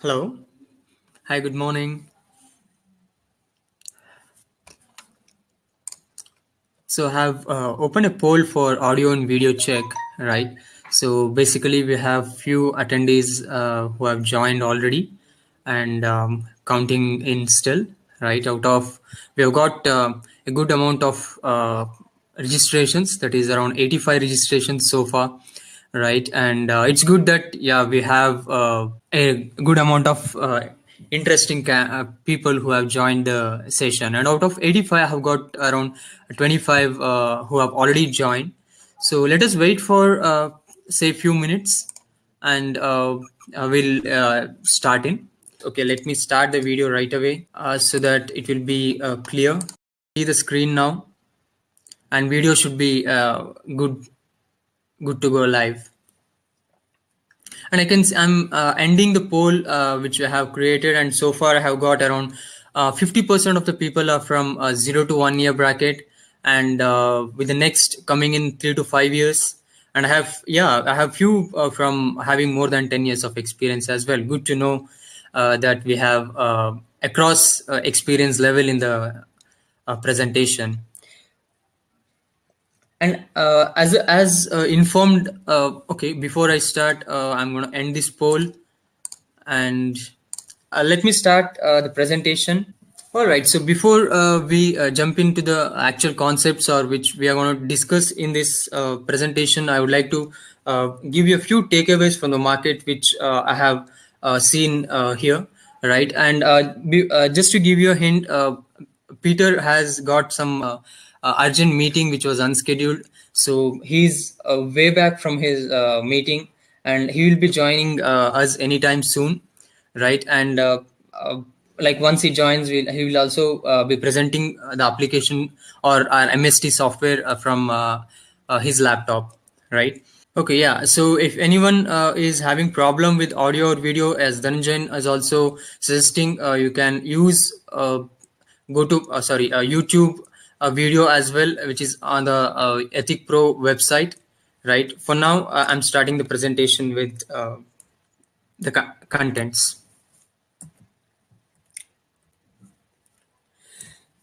Hello. Hi, good morning. So I have opened a poll for audio and video check, right? So basically we have few attendees who have joined already and counting in still, right? We have got a good amount of registrations, that is around 85 registrations so far, right? And it's good that, yeah, we have a good amount of interesting people who have joined the session, and out of 85 I have got around 25 who have already joined. So let us wait for say few minutes, and we'll start in. Okay, let me start the video right away so that it will be clear. See the screen now, and video should be good to go live. And I'm ending the poll which I have created, and so far I have got around 50% of the people are from 0 to 1 year bracket, and with the next coming in 3 to 5 years. And I have few from having more than 10 years of experience as well. Good to know that we have across experience level in the presentation. And as informed, okay, before I start, I'm going to end this poll, and let me start the presentation. All right. So before we jump into the actual concepts or which we are going to discuss in this presentation, I would like to give you a few takeaways from the market which I have seen here. Right. And just to give you a hint, Peter has got some urgent meeting which was unscheduled. So he's way back from his meeting, and he will be joining us anytime soon, right? And like once he joins, he will also be presenting the application or our MST software from his laptop, right? Okay, yeah. So if anyone is having problem with audio or video, as Dhananjay is also suggesting, you can use go to YouTube video as well, which is on the Ethicpro website, right? For now, I'm starting the presentation with the contents.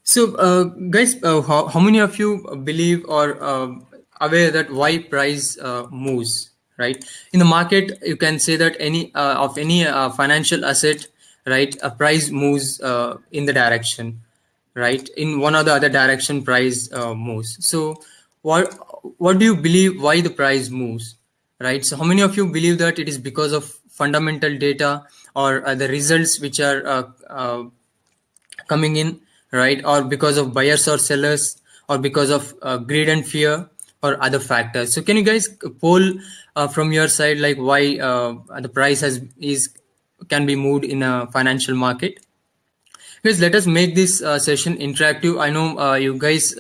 So, guys, how many of you believe or aware that why price moves, right? In the market, you can say that any financial asset, right, a price moves in the direction, right? In one or the other direction, price moves. So, what what do you believe why the price moves, right? So, how many of you believe that it is because of fundamental data or the results which are coming in, right? Or because of buyers or sellers, or because of greed and fear, or other factors? So can you guys poll from your side, like why the price is can be moved in a financial market? Guys, let us make this session interactive. I know you guys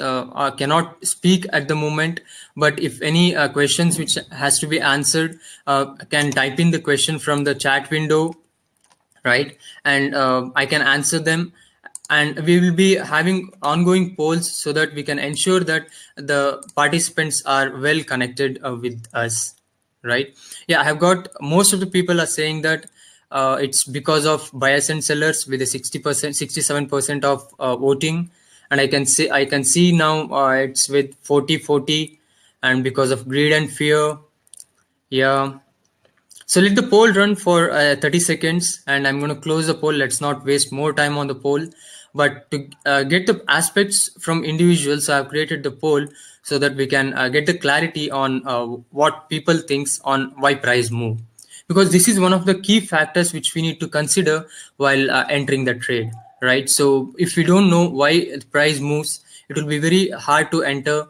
cannot speak at the moment, but if any questions which has to be answered, can type in the question from the chat window, right? And I can answer them, and we will be having ongoing polls so that we can ensure that the participants are well connected with us, right? Yeah, I have got most of the people are saying that it's because of buyers and sellers with a 60%, 67% of voting. And I can see now it's with 40-40, and because of greed and fear. Yeah. So let the poll run for 30 seconds, and I'm going to close the poll. Let's not waste more time on the poll. But to get the aspects from individuals, I've created the poll so that we can get the clarity on what people thinks on why price move. Because this is one of the key factors which we need to consider while entering the trade, right? So if we don't know why the price moves, it will be very hard to enter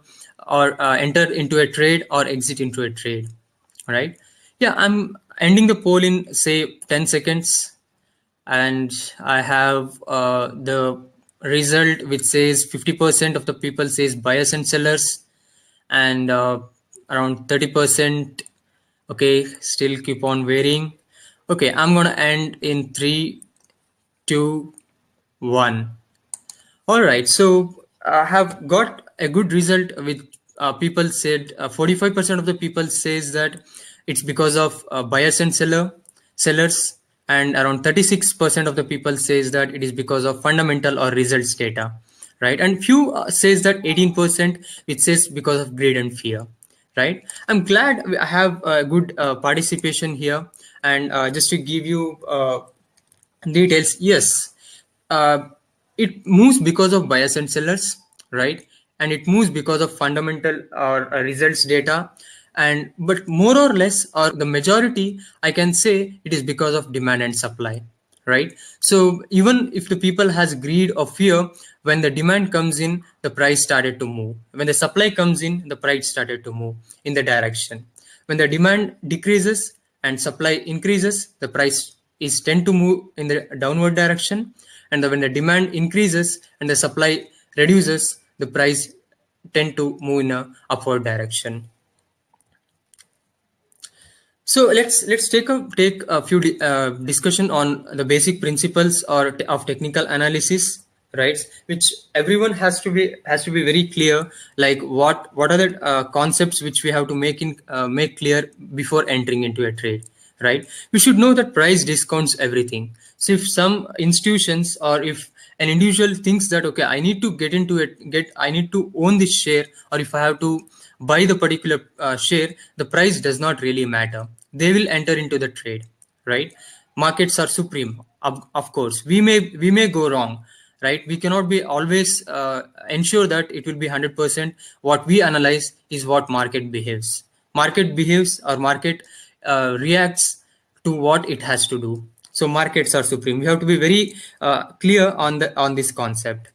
enter into a trade or exit into a trade, right? Yeah, I'm ending the poll in say 10 seconds, and I have the result which says 50% of the people says buyers and sellers, and around 30%. Okay, still keep on varying. Okay, I'm gonna end in 3, 2, 1. All right, so I have got a good result with people said 45% of the people says that it's because of buyers and sellers, and around 36% of the people says that it is because of fundamental or results data, right? And few says that 18% which says because of greed and fear, right? I'm glad I have a good participation here. And just to give you details, yes, uh, it moves because of buyers and sellers, right? And it moves because of fundamental or results data. And but more or less, or the majority, I can say it is because of demand and supply, right? So even if the people has greed or fear, when the demand comes in, the price started to move. When the supply comes in, the price started to move in the direction. When the demand decreases and supply increases, the price is tend to move in the downward direction. And when the demand increases and the supply reduces, the price tend to move in a upward direction. So let's take a few discussion on the basic principles of technical analysis, right? Which everyone has to be very clear. Like what are the concepts which we have to make clear before entering into a trade, right? We should know that price discounts everything. So if some institutions or if an individual thinks that okay, I need to get into it, I need to own this share, or if I have to buy the particular share, the price does not really matter. They will enter into the trade, right? Markets are supreme. Of course, we may go wrong, right? We cannot be always ensure that it will be 100%. What we analyze is what market behaves. Market behaves, or market reacts to what it has to do. So markets are supreme. We have to be very clear on this concept.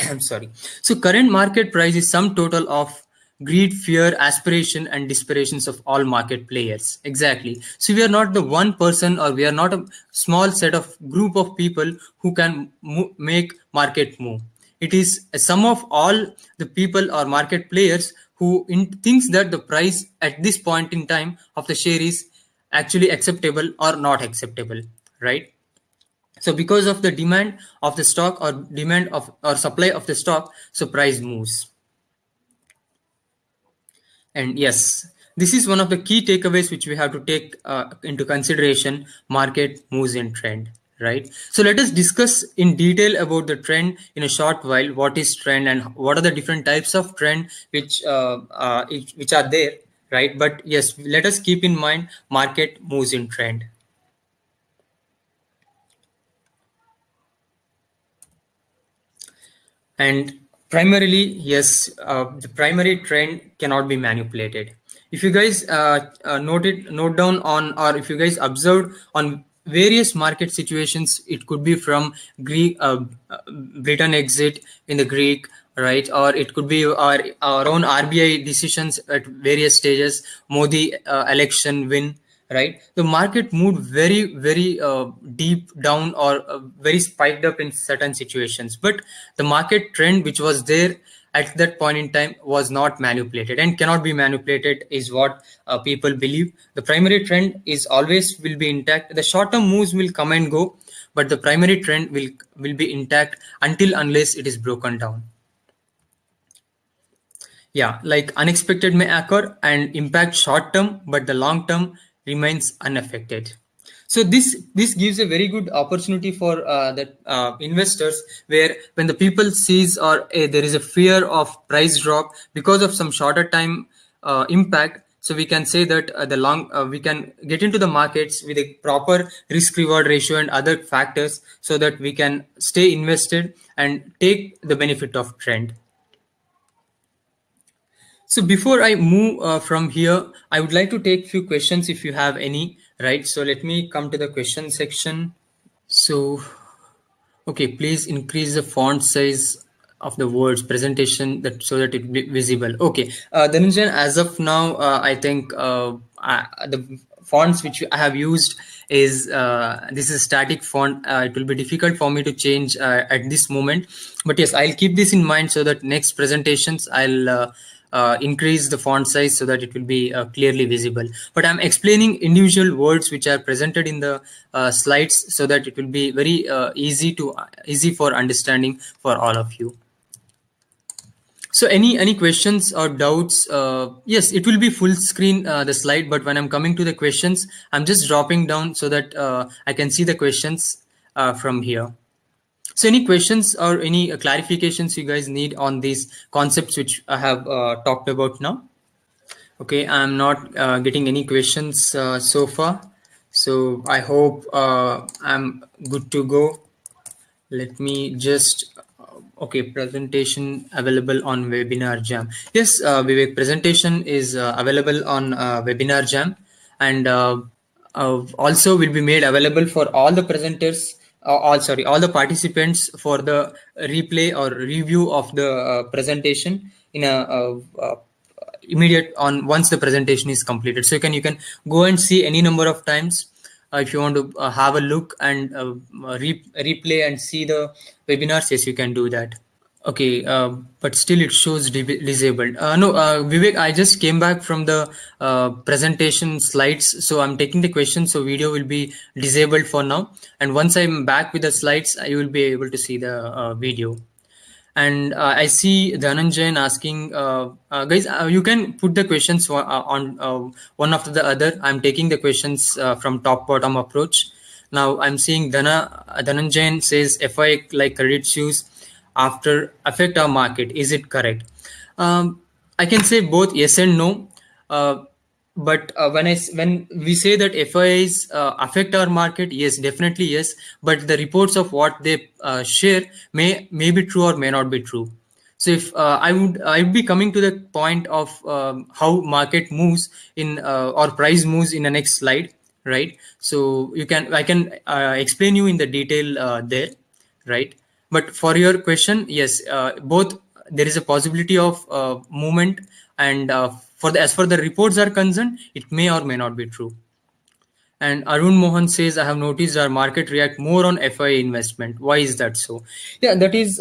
I'm sorry. So current market price is sum total of greed, fear, aspiration, and desperations of all market players. Exactly. So we are not the one person, or we are not a small set of group of people who can make market move. It is a sum of all the people or market players who thinks that the price at this point in time of the share is actually acceptable or not acceptable, right? So because of the demand of the stock, or demand of or supply of the stock, so price moves. And yes, this is one of the key takeaways which we have to take into consideration. Market moves in trend, right? So let us discuss in detail about the trend in a short while. What is trend and what are the different types of trend which are there, right? But yes, let us keep in mind market moves in trend. And primarily, yes, the primary trend cannot be manipulated. If you guys note down on, or if you guys observed on various market situations, it could be from Greek, Britain exit in the Greek, right? Or it could be our own RBI decisions at various stages, Modi election win, right? The market moved very deep down, or very spiked up in certain situations, but the market trend which was there at that point in time was not manipulated and cannot be manipulated, is what people believe. The primary trend is always will be intact. The short term moves will come and go, but the primary trend will be intact until unless it is broken down. Yeah, like unexpected may occur and impact short term, but the long term remains unaffected. So this gives a very good opportunity for the investors, where when the people sees, or there is a fear of price drop because of some shorter time impact. So we can say that we can get into the markets with a proper risk reward ratio and other factors, so that we can stay invested and take the benefit of trend. So before I move from here, I would like to take few questions if you have any, right? So let me come to the question section. So, okay, please increase the font size of the words presentation that so that it be visible. Okay, Dhananjan, as of now, I think the fonts which I have used is this is static font. It will be difficult for me to change at this moment, but yes, I'll keep this in mind so that next presentations I'll increase the font size so that it will be clearly visible. But I'm explaining individual words which are presented in the slides, so that it will be very easy for understanding for all of you. So any questions or doubts? Yes, it will be full screen the slide, but when I'm coming to the questions, I'm just dropping down so that I can see the questions from here. So any questions or any clarifications you guys need on these concepts which I have talked about now? Okay, I'm not getting any questions so far. So I hope I'm good to go. Let me just okay, presentation available on Webinar Jam. Yes, Vivek, presentation is available on Webinar Jam, and also will be made available for all the presenters, all the participants for the replay or review of the presentation in a immediate on once the presentation is completed. So you can go and see any number of times if you want to have a look and replay and see the webinars. Yes, you can do that. Okay, but still it shows disabled. No, Vivek, I just came back from the presentation slides, so I'm taking the questions. So video will be disabled for now, and once I'm back with the slides, you will be able to see the video. And I see Dhananjayan asking, guys, you can put the questions on one after the other. I'm taking the questions from top bottom approach. Now I'm seeing Dhananjayan says FI like credit shoes after affect our market. Is it correct? I can say both yes and no. Uh, but when we say that FIIs affect our market, yes, definitely yes. But the reports of what they share may be true or may not be true. So if I would be coming to the point of how market moves in or price moves in the next slide, right? So I can explain you in the detail there, right? But for your question, yes, both there is a possibility of movement, and as for the reports are concerned, it may or may not be true. And Arun Mohan says, I have noticed our market react more on FIA investment. Why is that so? Yeah, that is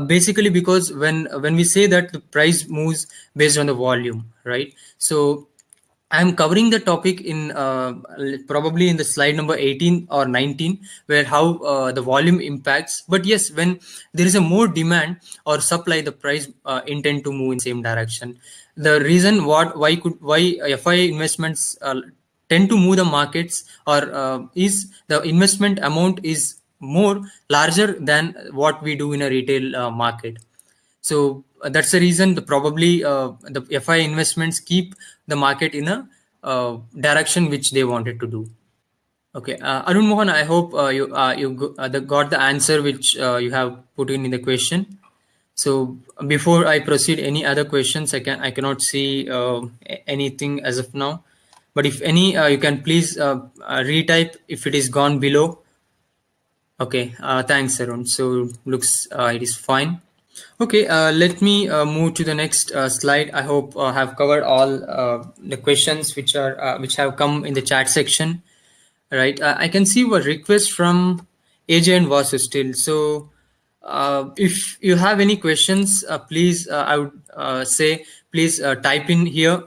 basically because when we say that the price moves based on the volume, right? So I'm covering the topic in probably in the slide number 18 or 19, where how the volume impacts. But yes, when there is a more demand or supply, the price intend to move in same direction. The reason why FI investments tend to move the markets or is the investment amount is more larger than what we do in a retail market. So that's the reason probably the FI investments keep the market in a direction which they wanted to do. Okay, Arun Mohan, I hope got the answer which you have put in the question. So before I proceed, any other questions? I cannot see anything as of now. But if any, you can please retype if it is gone below. Okay, thanks, Arun. So looks it is fine. Okay, let me move to the next slide. I hope I have covered all the questions which have come in the chat section. Right, I can see a request from AJ and Vasu still. So, if you have any questions, please, I would say, please type in here.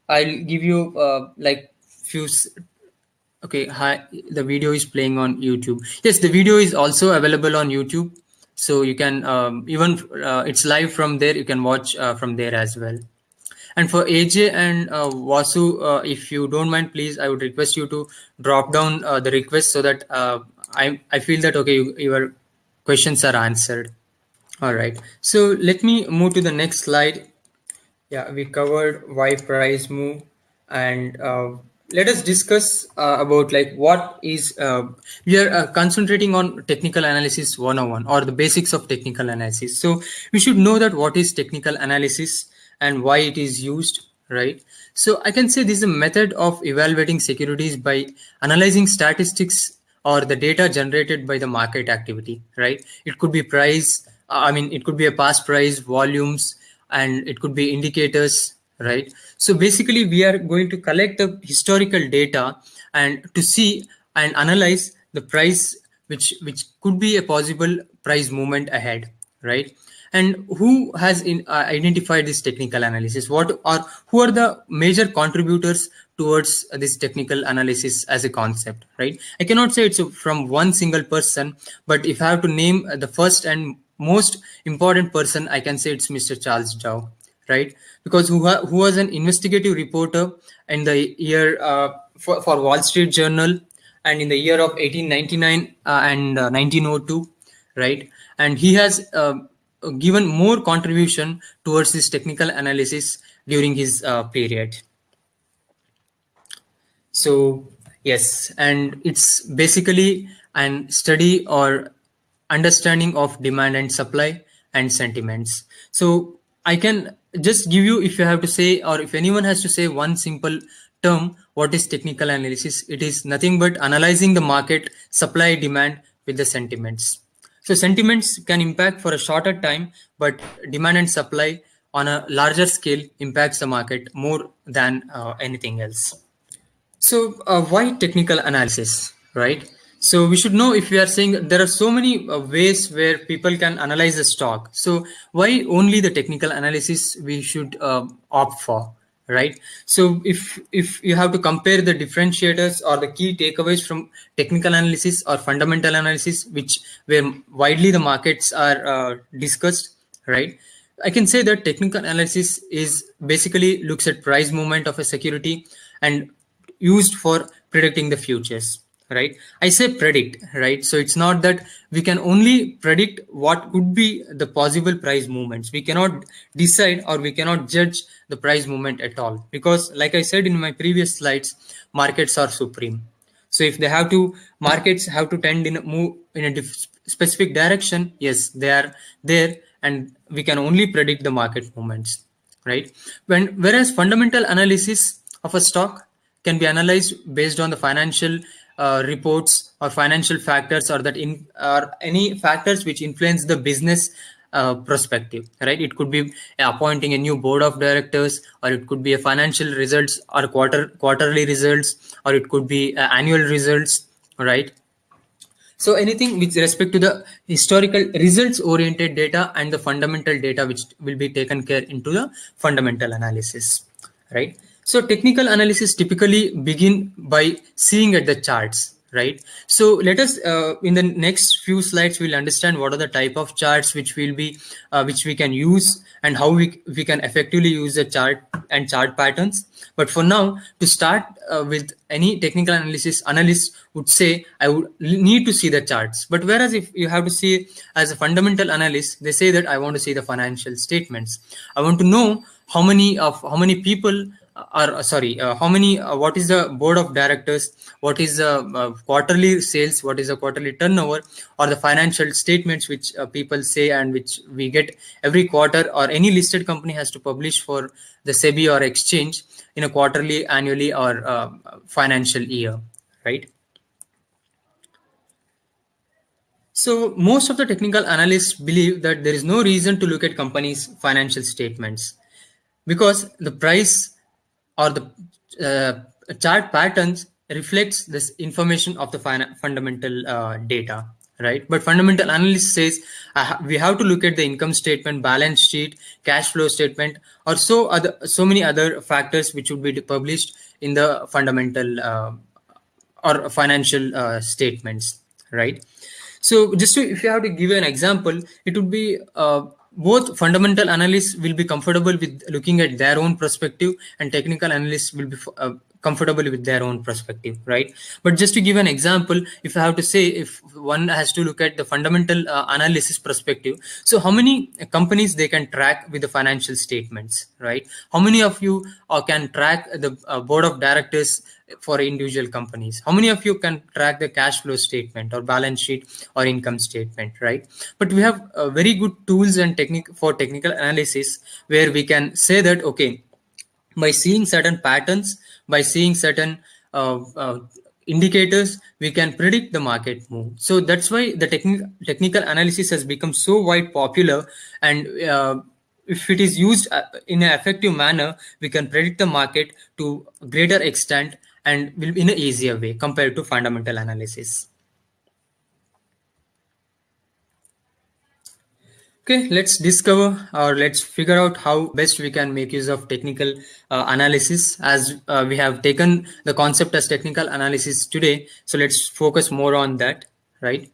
I'll give you like few. Okay, hi. The video is playing on YouTube. Yes, the video is also available on YouTube, so you can even it's live from there. You can watch from there as well. And for AJ and Vasu, if you don't mind, please, I would request you to drop down the request so that I feel that okay, your questions are answered. All right. So let me move to the next slide. Yeah, we covered why price move, and let us discuss about like what is we are concentrating on technical analysis 101 or the basics of technical analysis. So we should know that what is technical analysis and why it is used, right? So I can say this is a method of evaluating securities by analyzing statistics or the data generated by the market activity, right? It could be price, I mean, it could be a past price, volumes, and it could be indicators, right? So basically we are going to collect the historical data and to see and analyze the price which could be a possible price movement ahead, right? And who has identified this technical analysis? Who are the major contributors towards this technical analysis as a concept, right? I cannot say it's from one single person, but if I have to name the first and most important person, I can say it's Mr. Charles Dow, right? Because who was an investigative reporter in the year for Wall Street Journal, and in the year of 1899 and 1902, right? And he has given more contribution towards this technical analysis during his period. So yes, and it's basically an study or understanding of demand and supply and sentiments. So I can just give you, if you have to say, or if anyone has to say one simple term, what is technical analysis? It is nothing but analyzing the market supply demand with the sentiments. So sentiments can impact for a shorter time, but demand and supply on a larger scale impacts the market more than anything else. So, why technical analysis, right? So, we should know, if we are saying there are so many ways where people can analyze a stock. So, why only the technical analysis we should opt for, right? So, if you have to compare the differentiators or the key takeaways from technical analysis or fundamental analysis, which where widely the markets are discussed, right? I can say that technical analysis is basically looks at price movement of a security and used for predicting the futures, right? I say predict, right? So it's not that we can only predict what could be the possible price movements. We cannot decide or we cannot judge the price movement at all, because like I said in my previous slides, markets are supreme. So if they have to, markets have to tend in a move in a specific direction, yes, they are there, and we can only predict the market movements, right? Whereas fundamental analysis of a stock can be analyzed based on the financial reports or financial factors, or that in or any factors which influence the business perspective, right? It could be appointing a new board of directors, or it could be a financial results or quarterly results, or it could be annual results, right? So anything with respect to the historical results oriented data and the fundamental data, which will be taken care into the fundamental analysis, right? So technical analysis typically begin by seeing at the charts, right? So let us in the next few slides we'll understand what are the type of charts which will be which we can use, and how we can effectively use the chart and chart patterns. But for now, to start with any technical analysis, analyst would say I would need to see the charts. But whereas if you have to see as a fundamental analyst, they say that I want to see the financial statements. I want to know how many people are sorry how many what is the board of directors, what is the quarterly sales, what is the quarterly turnover, or the financial statements which people say and which we get every quarter, or any listed company has to publish for the SEBI or exchange in a quarterly, annually, or financial year, right? So most of the technical analysts believe that there is no reason to look at companies' financial statements, because the price or the chart patterns reflects this information of the fundamental data, right? But fundamental analysis says we have to look at the income statement, balance sheet, cash flow statement, or so many other factors which would be published in the fundamental or financial statements, right? So just to, if you have to give an example, it would be both fundamental analysts will be comfortable with looking at their own perspective, and technical analysts will be comfortable with their own perspective, right? But just to give an example, if I have to say, if one has to look at the fundamental analysis perspective, so how many companies they can track with the financial statements, right? How many of you can track the board of directors for individual companies? How many of you can track the cash flow statement or balance sheet or income statement, right? But we have very good tools and technique for technical analysis, where we can say that, okay, by seeing certain patterns, by seeing certain indicators, we can predict the market move. So that's why the technical analysis has become so wide popular, and if it is used in an effective manner, we can predict the market to a greater extent, and will in an easier way compared to fundamental analysis. Okay, let's discover, or let's figure out how best we can make use of technical analysis, as we have taken the concept as technical analysis today. So let's focus more on that, right?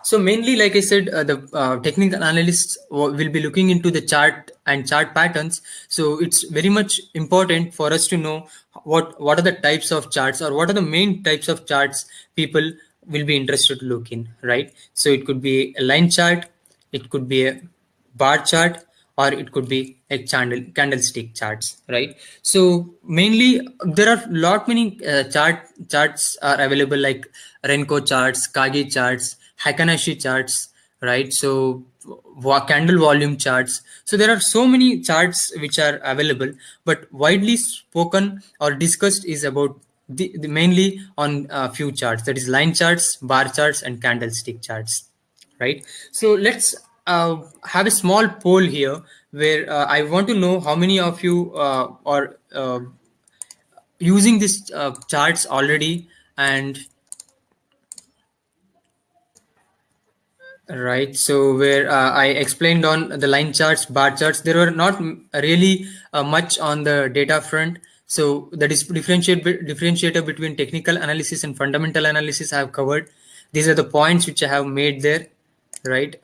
So mainly, like I said, the technical analysts will be looking into the chart and chart patterns. So it's very much important for us to know what are the types of charts, or what are the main types of charts people will be interested to look in, right? So it could be a line chart, it could be a bar chart, or it could be a candlestick charts, right? So mainly there are lot many charts are available, like Renko charts, Kage charts, Hakanashi charts, right? So candle volume charts. So there are so many charts which are available, but widely spoken or discussed is about the mainly on a few charts, that is line charts, bar charts, and candlestick charts, right? So let's have a small poll here, where I want to know how many of you are using these charts already. And right, so where I explained on the line charts, bar charts, there were not really much on the data front. So that is differentiator between technical analysis and fundamental analysis I have covered. These are the points which I have made there, right?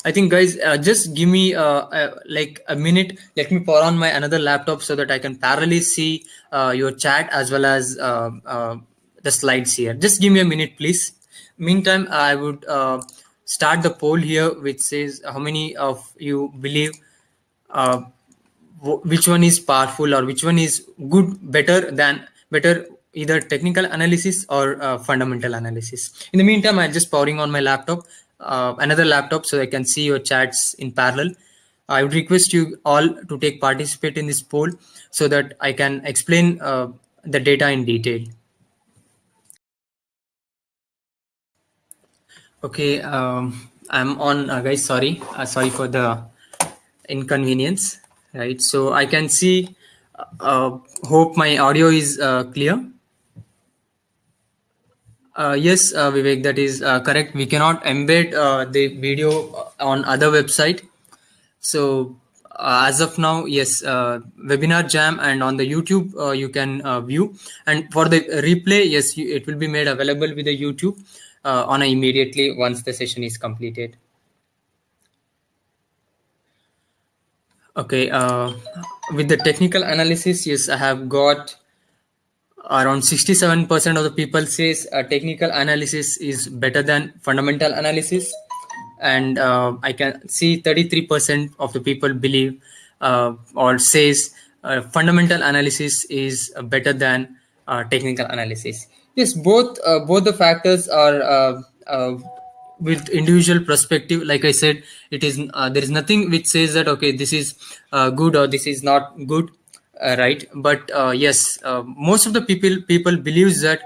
I think, guys, just give me like a minute. Let me pour on my another laptop so that I can parallelly see your chat as well as the slides here. Just give me a minute, please. Meantime, I would start the poll here, which says how many of you believe uh, which one is powerful, or which one is good, better, either technical analysis or fundamental analysis. In the meantime, I'm just powering on my laptop, another laptop, so I can see your chats in parallel. I would request you all to take participate in this poll so that I can explain the data in detail. Okay, I'm on, guys. Sorry for the inconvenience. Right, so I can see. Hope my audio is clear. Yes, Vivek, that is correct. We cannot embed the video on other website. So as of now, yes, webinar jam and on the YouTube you can view. And for the replay, yes, it will be made available with the YouTube on immediately once the session is completed. Okay, with the technical analysis, yes, I have got around 67% of the people says technical analysis is better than fundamental analysis, and I can see 33% of the people believe or says fundamental analysis is better than technical analysis. Yes, both the factors are with individual perspective. Like I said, it is there is nothing which says that okay, this is good or this is not good, right? But yes, most of the people believes that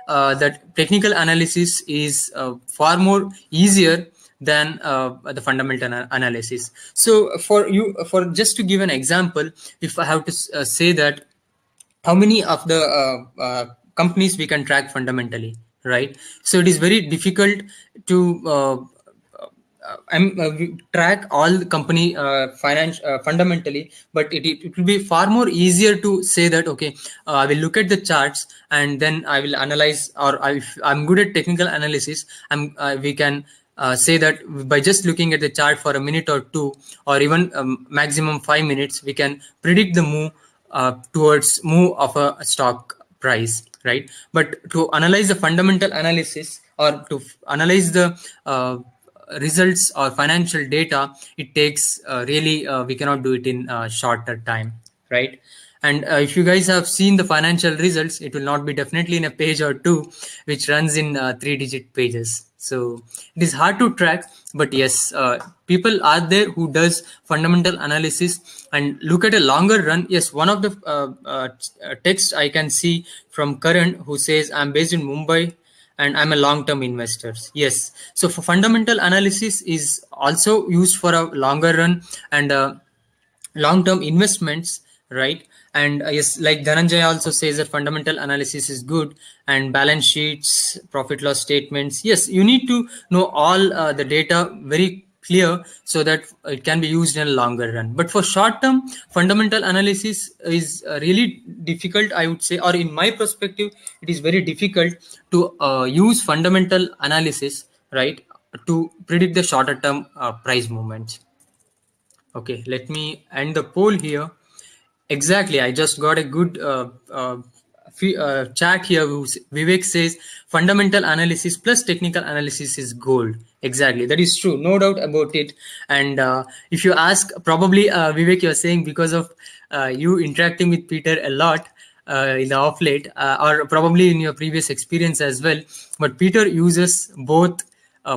that technical analysis is far more easier than the fundamental analysis. So for just to give an example, if I have to say that how many of the companies we can track fundamentally, right? So it is very difficult to we track all the company finance fundamentally, but it will be far more easier to say that okay, I will look at the charts and then I will analyze, or if I'm good at technical analysis, we can say that by just looking at the chart for a minute or two, or even maximum 5 minutes, we can predict the towards move of a stock price, right? But to analyze the fundamental analysis, or to analyze the results or financial data, it takes really we cannot do it in shorter time, right? And if you guys have seen the financial results, it will not be definitely in a page or two, which runs in 3-digit pages. So it is hard to track, but yes, people are there who does fundamental analysis and look at a longer run. Yes, one of the text I can see from Karan, who says, I'm based in Mumbai and I'm a long-term investor. Yes, so for fundamental analysis is also used for a longer run and long-term investments, right? And yes, like Dhananjay also says that fundamental analysis is good, and balance sheets, profit loss statements, yes, you need to know all the data very clear so that it can be used in a longer run. But for short term, fundamental analysis is really difficult, I would say, or in my perspective, it is very difficult to use fundamental analysis right, to predict the shorter term price movements. Okay, let me end the poll here. Exactly. I just got a good chat here. Vivek says fundamental analysis plus technical analysis is gold. Exactly. That is true. No doubt about it. And if you ask, probably Vivek, you're saying because of you interacting with Peter a lot in the off late, or probably in your previous experience as well. But Peter uses both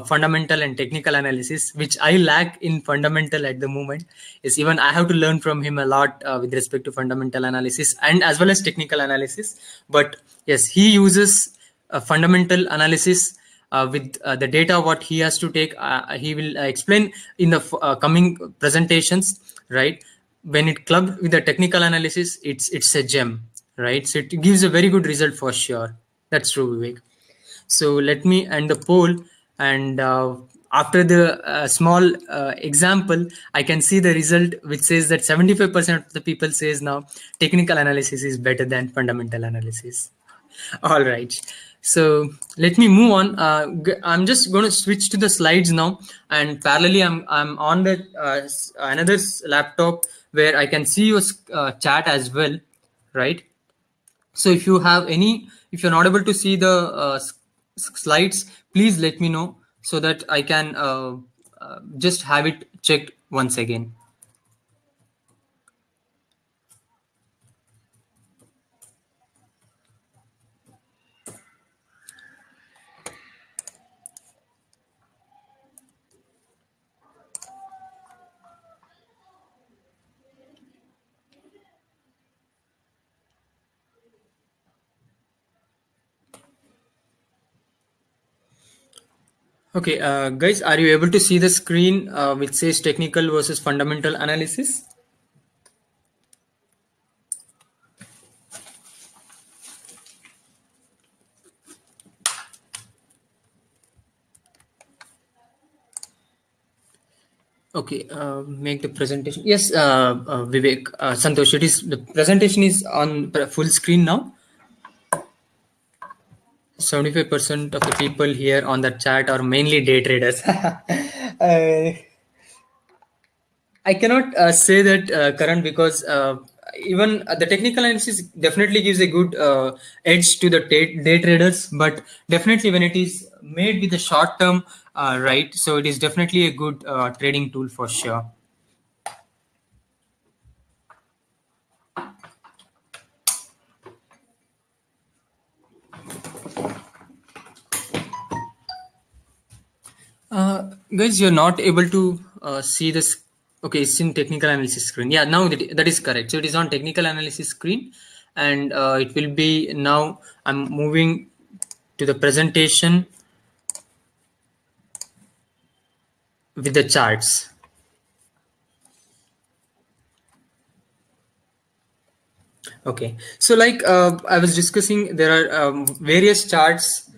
fundamental and technical analysis, which I lack in fundamental at the moment. Is even I have to learn from him a lot with respect to fundamental analysis and as well as technical analysis. But yes, he uses fundamental analysis with the data what he has to take. He will explain in the coming presentations, right? When it clubbed with the technical analysis, it's a gem, right? So it gives a very good result for sure. That's true, Vivek. So let me end the poll. And after the small example, I can see the result, which says that 75% of the people says now technical analysis is better than fundamental analysis. All right. So let me move on. I'm just going to switch to the slides now, and parallelly, I'm on the another laptop where I can see your chat as well, right? So if you have any, if you're not able to see the slides, please let me know so that I can just have it checked once again. Okay, guys, are you able to see the screen which says technical versus fundamental analysis? Okay, make the presentation. Yes, Vivek, Santosh, it is the presentation is on full screen now. 75% of the people here on the chat are mainly day traders. I cannot say that, Karan, because even the technical analysis definitely gives a good edge to the day traders, but definitely when it is made with the short term, right, so it is definitely a good trading tool for sure. Guys, you're not able to see this. Okay, it's in technical analysis screen. Yeah, now that is correct. So it is on technical analysis screen, and it will be now. I'm moving to the presentation with the charts. Okay, so like I was discussing, there are various charts,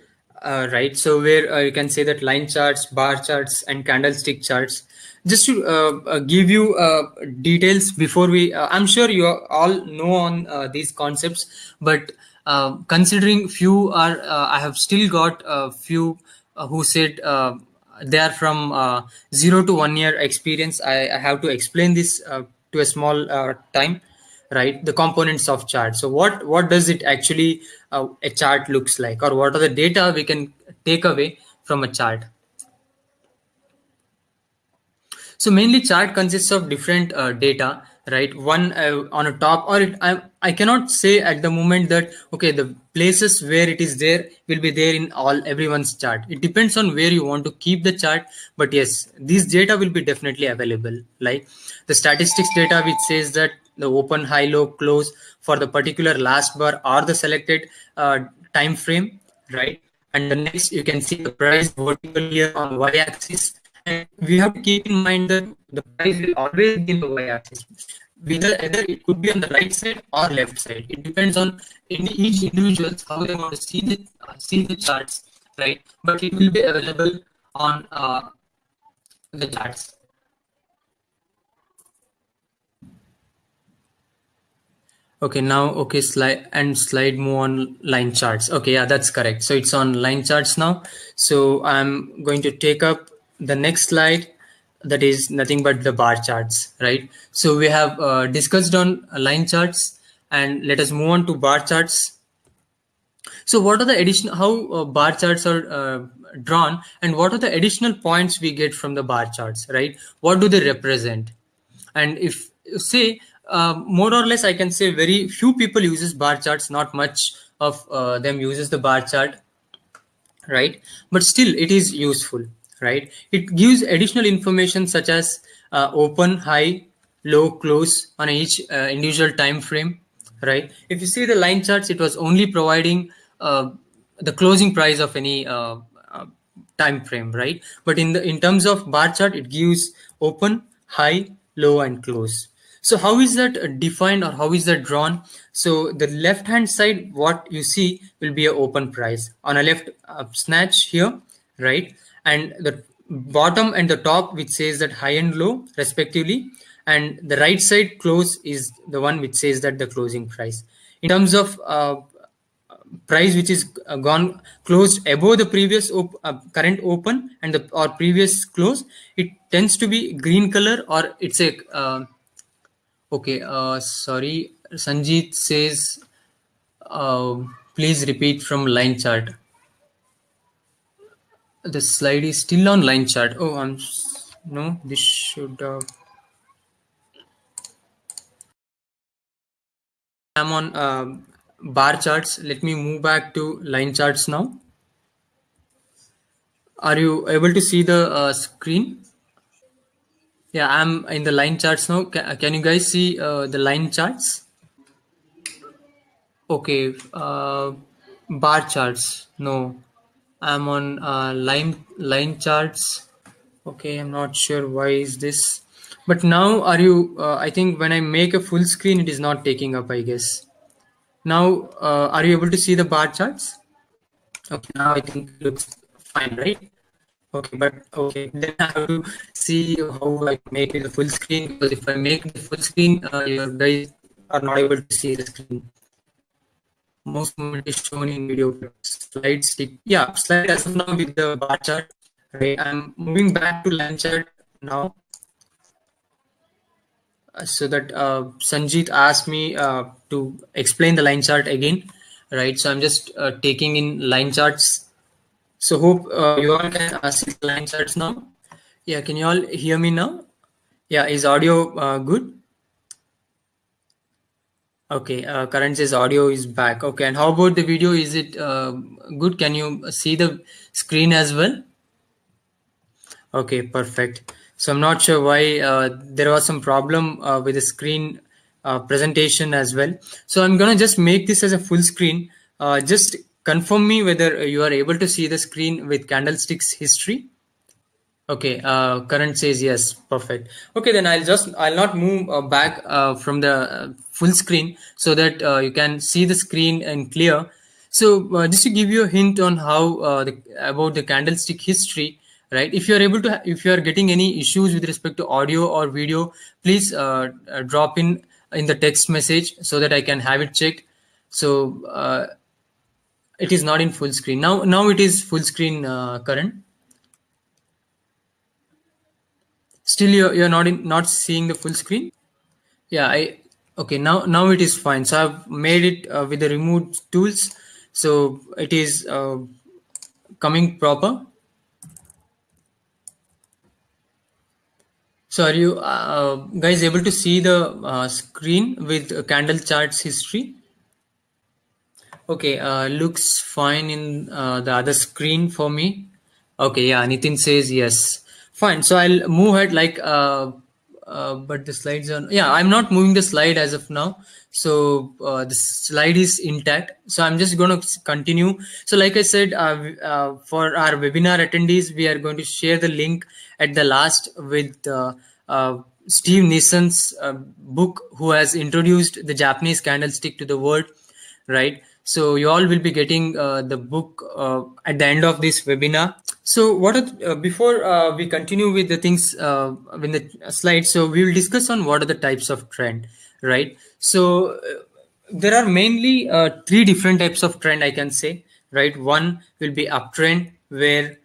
right? So where you can say that line charts, bar charts, and candlestick charts. Just to give you details before we, I'm sure you all know on these concepts, but considering few are, I have still got a few who said they are from 0 to 1 year experience. I have to explain this to a small time, right? The components of chart. So what does it actually a chart looks like, or what are the data we can take away from a chart? So mainly chart consists of different data, right? One on a top, or I cannot say at the moment that okay, the places where it is there will be there in all everyone's chart. It depends on where you want to keep the chart, but yes, these data will be definitely available. Like the statistics data which says that the open, high, low, close for the particular last bar or the selected time frame, right? And the next you can see the price vertical here on y-axis, and we have to keep in mind that the price will always be in the y-axis. Either it could be on the right side or left side. It depends on each individuals how they want to see the charts, right? But it will be available on the charts. Okay, now, okay, slide move on line charts. Okay, yeah, that's correct. So it's on line charts now. So I'm going to take up the next slide, that is nothing but the bar charts, right? So we have discussed on line charts, and let us move on to bar charts. So what are the additional, how bar charts are drawn, and what are the additional points we get from the bar charts, right? What do they represent? And if say more or less, I can say very few people uses bar charts, not much of them uses the bar chart, right? But still it is useful, right? It gives additional information such as open, high, low, close on each individual time frame, right? If you see the line charts, it was only providing the closing price of any uh, time frame, right? But in terms of bar chart, it gives open, high, low, and close. So how is that defined, or how is that drawn? So the left hand side, what you see will be a open price on a left snatch here, right? And the bottom and the top, which says that high and low respectively, and the right side close is the one which says that the closing price. In terms of price which is gone closed above the previous current open and the or previous close, it tends to be green color, or it's a okay, sorry, Sanjeet says, please repeat from line chart. The slide is still on line chart. Oh, no, this should. I'm on bar charts. Let me move back to line charts now. Are you able to see the screen? Yeah, I'm in the line charts now. Can you guys see the line charts? Okay, bar charts. No, I'm on line charts. Okay, I'm not sure why is this. But now are you? I think when I make a full screen, it is not taking up, I guess. Now, are you able to see the bar charts? Okay, now I think it looks fine, right? Okay, but okay, then I have to see how I make it a full screen, because if I make the full screen, you guys are not able to see the screen. Most movement is shown in video, but slides stick. Yeah, slide as of now with the bar chart. Right, I'm moving back to line chart now, so that Sanjeet asked me to explain the line chart again. Right, so I'm just taking in line charts. So hope you all can see the line charts now. Yeah, can you all hear me now? Yeah, is audio good? Okay, Karan says audio is back. Okay, and how about the video? Is it good? Can you see the screen as well? Okay, perfect. So I'm not sure why there was some problem with the screen presentation as well. So I'm gonna just make this as a full screen. Just confirm me whether you are able to see the screen with candlesticks history. Okay, current says yes. Perfect. Okay, then I'll not move back from the full screen, so that you can see the screen and clear. So just to give you a hint on how about the candlestick history, right? If you are able to, if you are getting any issues with respect to audio or video, please drop in the text message so that I can have it checked. So it is not in full screen now. Now it is full screen, current. Still, you're not seeing the full screen. Yeah, I okay, now it is fine. So I've made it with the removed tools, so it is coming proper. So are you guys able to see the screen with candle charts history? Okay, looks fine in the other screen for me. Okay, yeah, Nitin says yes. Fine. So I'll move ahead, like, but the slides are, yeah, I'm not moving the slide as of now. So the slide is intact. So I'm just going to continue. So like I said, for our webinar attendees, we are going to share the link at the last with Steve Nissan's book, who has introduced the Japanese candlestick to the world, right? So you all will be getting the book at the end of this webinar. So what are before we continue with the things with the slides, so we will discuss on what are the types of trend, right? So There are mainly three different types of trend, I can say, right? One will be uptrend, where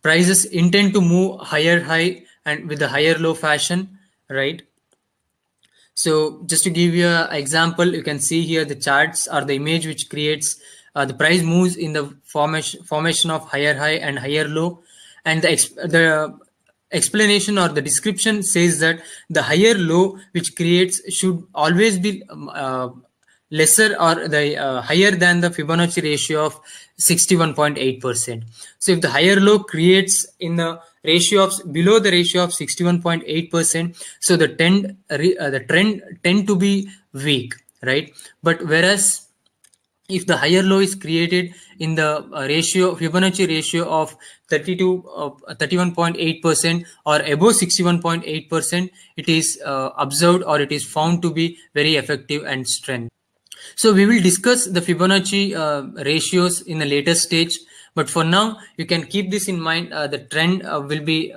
prices intend to move higher high and with a higher low fashion, right? So just to give you an example, you can see here the charts or the image which creates the price moves in the formation of higher high and higher low, and the explanation or the description says that the higher low which creates should always be lesser or the higher than the Fibonacci ratio of 61.8%. So if the higher low creates in the ratio of below the ratio of 61.8%, so the trend tend to be weak, right? But whereas if the higher low is created in the ratio Fibonacci ratio of 31.8% or above 61.8%, it is observed or it is found to be very effective and strength. So we will discuss the Fibonacci ratios in a later stage, but for now you can keep this in mind. The trend will be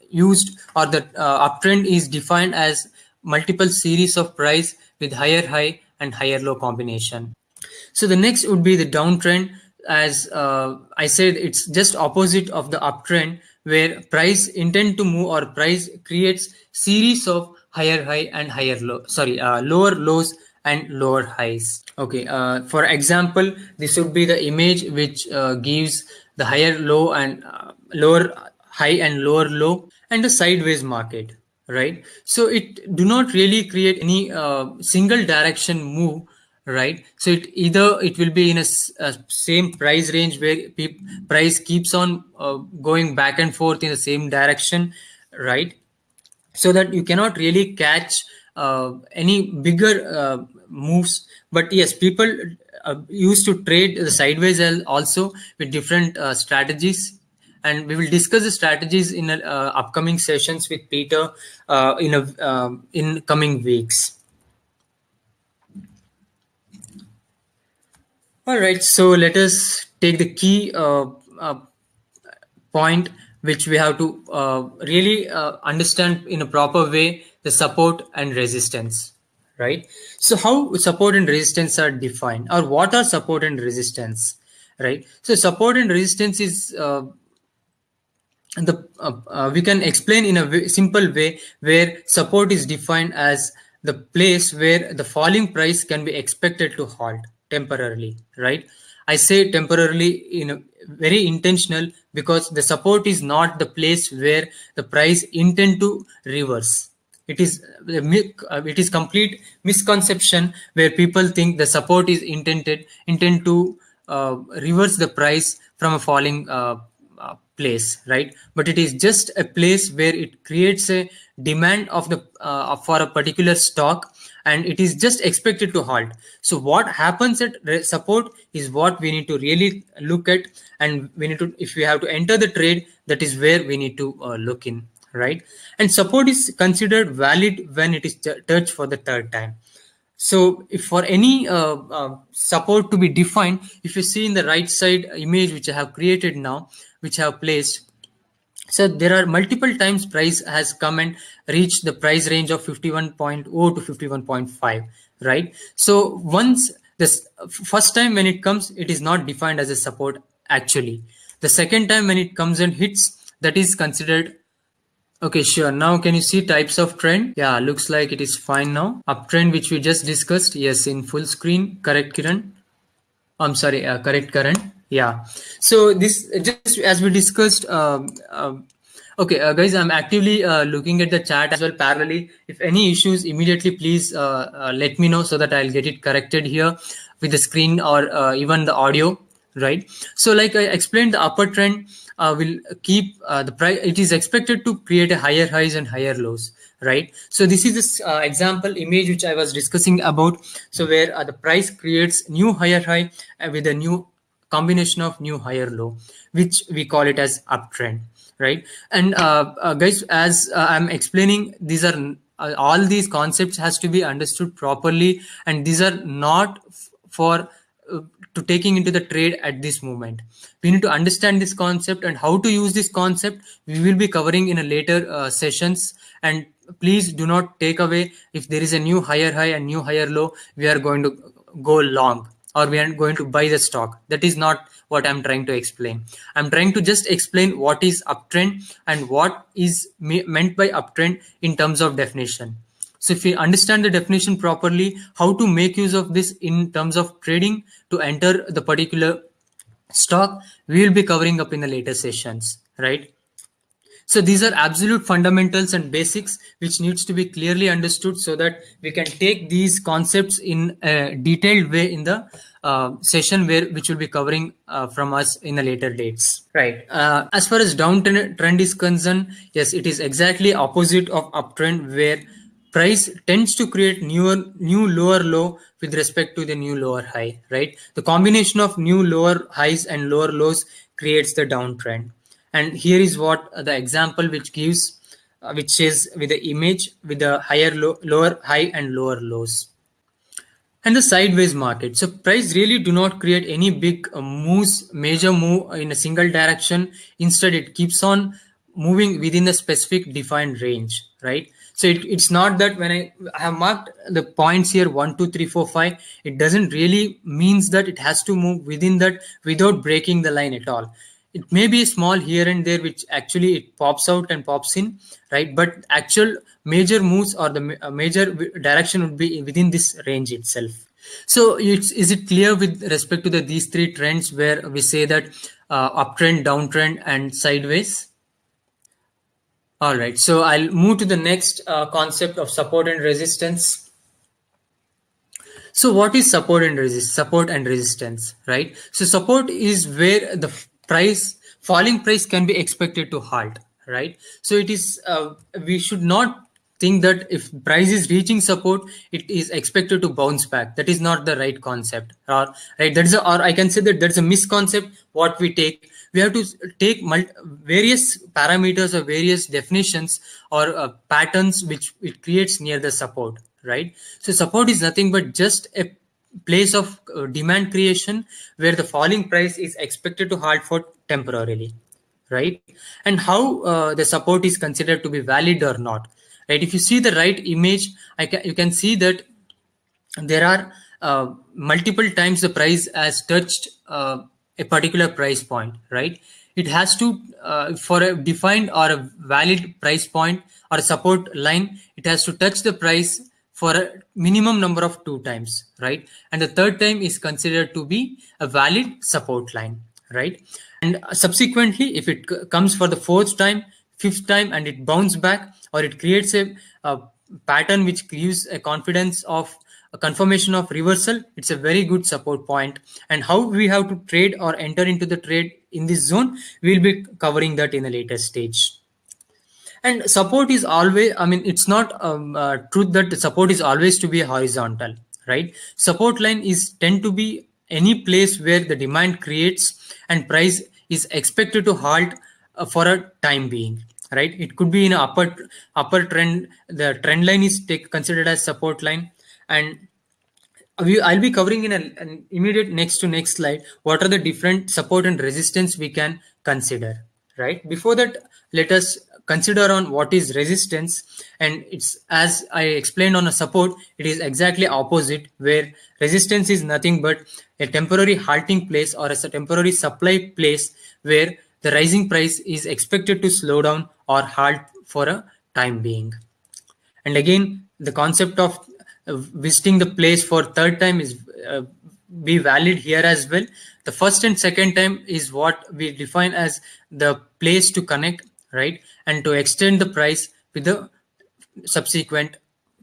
used, or the uptrend is defined as multiple series of price with higher high and higher low combination. So the next would be the downtrend. As I said, it's just opposite of the uptrend, where price intend to move or price creates series of higher high and higher low. Sorry, lower lows and lower highs. Okay, for example, this would be the image which gives the higher low and lower high and lower low and the sideways market, right? So it do not really create any single direction move, right? So it will be in a same price range where price keeps on going back and forth in the same direction, right? So that you cannot really catch any bigger moves. But yes, people used to trade the sideways also with different strategies, and we will discuss the strategies in upcoming sessions with Peter in coming weeks. All right, so let us take the key point which we have to really understand in a proper way, the support and resistance, right? So how support and resistance are defined, or what are support and resistance, right? So support and resistance is we can explain in a simple way, where support is defined as the place where the falling price can be expected to halt temporarily, right? I say temporarily in a very intentional, because the support is not the place where the price intend to reverse. It is complete misconception where people think the support is intend to reverse the price from a falling place, right? But it is just a place where it creates a demand of the for a particular stock, and it is just expected to halt. So what happens at support is what we need to really look at, and we need to, if we have to enter the trade, that is where we need to look in, right? And support is considered valid when it is touched for the third time. So if for any support to be defined, if you see in the right side image which I have created now, which I have placed, so there are multiple times price has come and reached the price range of 51.0 to 51.5, right? So once this first time when it comes, it is not defined as a support actually. The second time when it comes and hits, that is considered. Okay, sure. Now can you see types of trend? Yeah, looks like it is fine now. Uptrend, which we just discussed. Yes, in full screen. Correct, Kiran. I'm sorry, correct, Karan. Yeah. So this just as we discussed. Okay, guys, I'm actively looking at the chat as well parallelly. If any issues, immediately please let me know so that I'll get it corrected here with the screen or even the audio, right? So like I explained, the upper trend will keep the price. It is expected to create a higher highs and higher lows, right? So this is this example image which I was discussing about. So where the price creates new higher high with a new combination of new higher low, which we call it as uptrend, right? And guys, as I'm explaining, these are all these concepts has to be understood properly, and these are not for to taking into the trade at this moment. We need to understand this concept and how to use this concept. We will be covering in a later sessions, and please do not take away if there is a new higher high and new higher low, we are going to go long or we are going to buy the stock. That is not what I'm trying to explain. I'm trying to just explain what is uptrend and what is meant by uptrend in terms of definition. So if we understand the definition properly, how to make use of this in terms of trading to enter the particular stock, we will be covering up in the later sessions, right? So these are absolute fundamentals and basics which needs to be clearly understood so that we can take these concepts in a detailed way in the session which will be covering from us in the later dates. Right. As far as downtrend trend is concerned, yes, it is exactly opposite of uptrend where price tends to create new lower low with respect to the new lower high, right? The combination of new lower highs and lower lows creates the downtrend. And here is what the example which gives, which is with the image with the lower high and lower lows. And the sideways market. So price really do not create any big major move in a single direction. Instead, it keeps on moving within a specific defined range, right? So it's not that when I have marked the points here 1, 2, 3, 4, 5, it doesn't really means that it has to move within that without breaking the line at all. It may be small here and there which actually it pops out and pops in, right? But actual major moves or the major direction would be within this range itself. So is it clear with respect to these three trends where we say that uptrend, downtrend and sideways? All right, so I'll move to the next concept of support and resistance. So what is support and resistance, right? So support is where the falling price can be expected to halt, right? So it is we should not think that if price is reaching support, it is expected to bounce back. That is not the right concept, or right? Or I can say that that's a misconcept. What we take, we have to take various parameters or various definitions or patterns which it creates near the support, right? So support is nothing but just a place of demand creation where the falling price is expected to halt for temporarily, right? And how the support is considered to be valid or not, right? If you see the right image, you can see that there are multiple times the price has touched a particular price point, right? It has to for a defined or a valid price point or a support line, it has to touch the price for a minimum number of 2 times, right? And the third time is considered to be a valid support line, right? And subsequently, if it comes for the 4th time, 5th time, and it bounces back or it creates a pattern which gives a confidence of a confirmation of reversal, it's a very good support point. And how we have to trade or enter into the trade in this zone, we'll be covering that in a later stage. And support is always, I mean, it's not truth that support is always to be horizontal, right? Support line is tend to be any place where the demand creates and price is expected to halt for a time being, right? It could be in an upper trend. The trend line is considered as support line. And I'll be covering in an immediate next slide what are the different support and resistance we can consider, right? Before that, let us consider on what is resistance. And it's, as I explained on a support, it is exactly opposite, where resistance is nothing but a temporary halting place or a temporary supply place where the rising price is expected to slow down or halt for a time being. And again, the concept of visiting the place for 3rd time is be valid here as well. The 1st and 2nd time is what we define as the place to connect, right? And to extend the price with the subsequent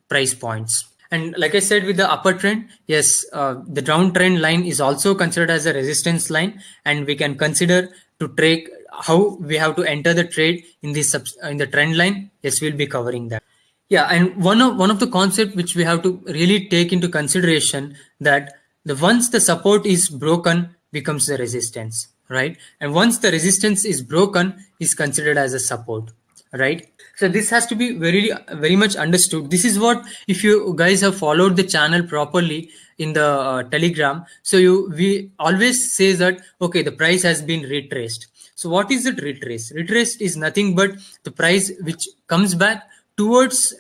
price points. And like I said, with the upper trend, yes, the downtrend line is also considered as a resistance line, and we can consider to trade how we have to enter the trade in this in the trend line. Yes, we'll be covering that. Yeah, and one of the concept which we have to really take into consideration, that once the support is broken becomes the resistance, right? And once the resistance is broken is considered as a support, right? So this has to be very much understood. This is what, if you guys have followed the channel properly in the Telegram, so we always say that okay, the price has been retraced. So what is it retraced? Retraced is nothing but the price which comes back towards